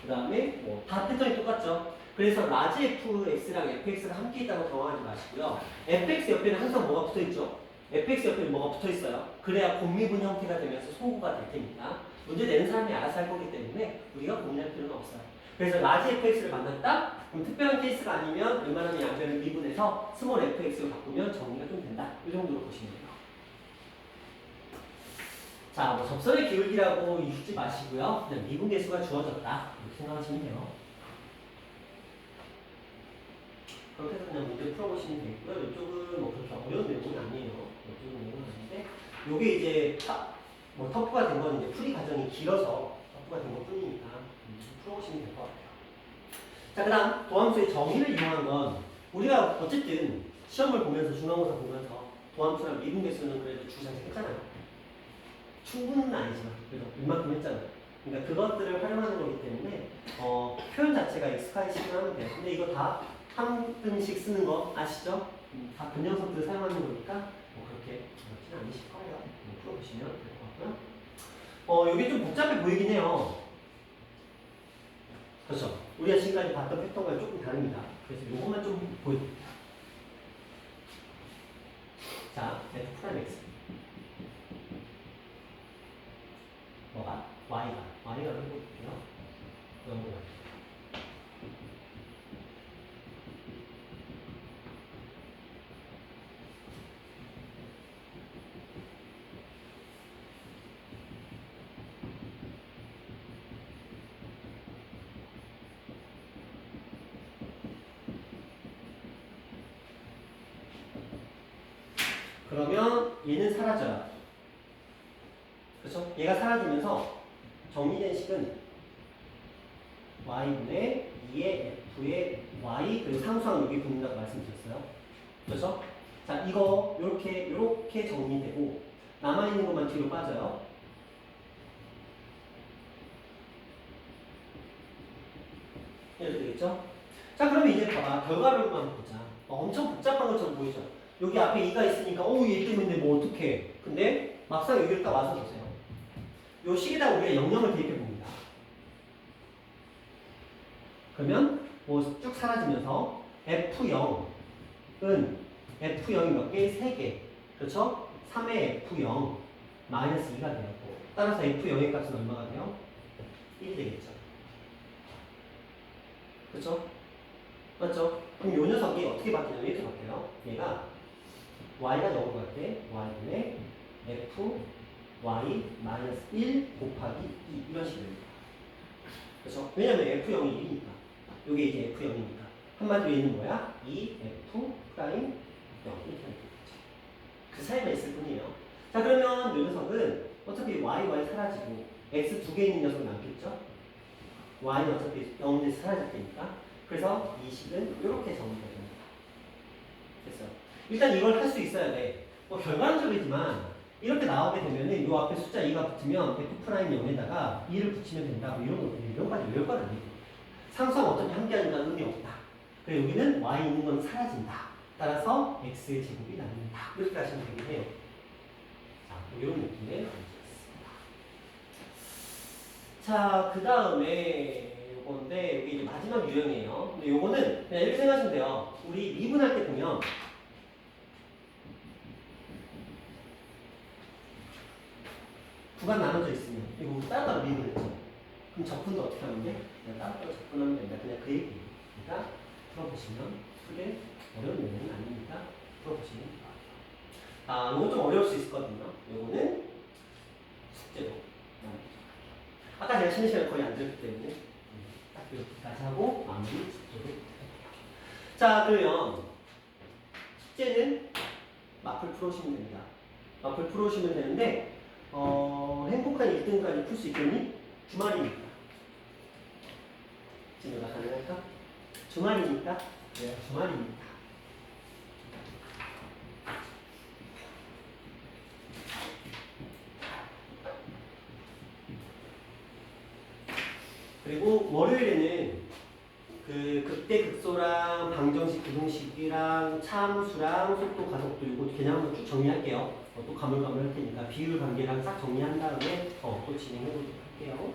S1: 그 다음에 뭐 다 패턴이 똑같죠. 그래서 라지 fx랑 fx가 함께 있다고 당황하지 마시고요. fx 옆에는 항상 뭐가 붙어있죠? fx 옆에는 뭐가 붙어있어요. 그래야 곱미분 형태가 되면서 소구가 될 테니까 문제 내는 사람이 알아서 할 거기 때문에 우리가 고민할 필요는 없어요. 그래서 라지 fx를 만났다? 그럼 특별한 케이스가 아니면 웬만하면 양변을 미분해서 스몰 fx로 바꾸면 정리가 좀 된다. 이 정도로 보시면 돼요. 자, 뭐 접선의 기울기라고 잊지 마시고요. 그냥 미분 계수가 주어졌다. 이렇게 생각하시면 돼요. 그렇게 해서 그냥 문제 풀어보시면 되고요. 이쪽은 뭐 그렇게 어려운 내용은 아니에요. 이쪽은 내용은 아닌데, 요게 이제 뭐 터프가 된 건 이제 풀이 과정이 길어서 터프가 된 것 뿐이니까 풀어보시면 될 것 같아요. 자, 그 다음 도함수의 정의를 이용한 건 우리가 어쨌든 시험을 보면서 중간고사 보면서 도함수랑 미분 계수는 그래도 주장했잖아요. 충분은 아니지만 그래도 이만큼 했잖아요. 그러니까 그것들을 활용하는 거기 때문에 표현 자체가 익숙하시긴 하면 돼요. 근데 이거 다 한 등씩 쓰는 거 아시죠? 다 근형성들 사용하는 거니까 뭐 그렇게 어렵진 않으실 거예요. 풀어보시면 될 것 같고요. 이게 좀 복잡해 보이긴 해요. 그렇죠? 우리가 지금까지 봤던 패턴과 조금 다릅니다. 그래서 이것만 좀 보여드릴게요. 자, F 프라임 X. 뭐가? Y가 해볼게요. 영어가. 그러면 얘는 사라져요. 그렇죠? 얘가 사라지면서 정리된 식은 y분의 2의 f의 y 그리고 상수항 여기 붙는다고 말씀드렸어요. 그렇죠? 자, 이거 요렇게 정리되고 남아있는 것만 뒤로 빠져요. 이렇게 되겠죠? 자, 그러면 이제 봐봐. 결과를만 보자. 엄청 복잡한 것처럼 보이죠? 여기 앞에 2가 있으니까 얘 때문에 뭐 어떡해. 근데 막상 여기를 딱 와서 보세요. 요 식에다 우리가 영역을 대입해 봅니다. 그러면 뭐 쭉 사라지면서 F0은 F0이 몇 개? 3개. 그렇죠? 3의 F0 마이너스 2가 되었고 따라서 F0의 값은 얼마가 돼요? 1이 되겠죠. 그렇죠? 맞죠? 그럼 요 녀석이 어떻게 바뀌냐면 이렇게 바뀌어요. 얘가 y가 0으로 갈 때 y분의 f y 마이너스 1 곱하기 2 이런 식이 됩니다. 그렇죠? 왜냐면 f0이 1이니까 이게 이제 f0이니까 한마디로 얘는 뭐야? 2f 프라임 0 이렇게 하는 거죠. 그 사이만 있을 뿐이에요. 자, 그러면 이 녀석은 어차피 y 사라지고 x 2개 있는 녀석은 남겠죠? y는 어차피 0인데 사라질 테니까 그래서 이 식은 이렇게 정리가 됩니다. 됐어요. 일단 이걸 할 수 있어야 돼. 뭐 결과론적이지만 이렇게 나오게 되면은 이 앞에 숫자 2가 붙으면 F'0에다가 2를 붙이면 된다. 뭐 이런 거 이런 까지 외울건 아니고 상수항 어차피 함께하니까 의미 없다. 그리고 여기는 y 있는 건 사라진다. 따라서 x의 제곱이 남는다. 이렇게 하시면 되긴 해요. 자, 뭐 이런 느낌의 문제였습니다. 자, 그 다음에 요건데 여기 이제 마지막 유형이에요. 근데 요거는 그냥 이렇게 생각하시면 돼요. 우리 미분할 때 보면 구간 나눠져 있으면 이거 따로따로 미분했죠. 그럼 적분도 어떻게 하면 돼? 그냥 따로따로 적분하면 된다. 그냥 그 얘기예요. 그러니까 풀어보시면 크게 어려운 내용은 아니니까 풀어보시면 돼요. 아, 요거 좀 어려울 수 있거든요. 요거는 숙제로 아까 제가 쉬는 시간 거의 안 들었기 때문에 딱 이렇게까지 하고 마무리 짓도록 자, 그러면 숙제는 마플 풀어오시면 됩니다. 마플 풀어오시면 되는데 행복한 1등까지 풀 수 있겠니? 주말이니까. 지금 내가 가능할까? 주말이니까. 네, 주말이니까. 그리고 월요일에는 그 극대극소랑 방정식, 부등식이랑 차함수랑 속도, 가속도 이거 개념 한번 쭉 정리할게요. 또 가물가물 할 테니까 비율 관계랑 싹 정리한 다음에 또 진행해 보도록 할게요.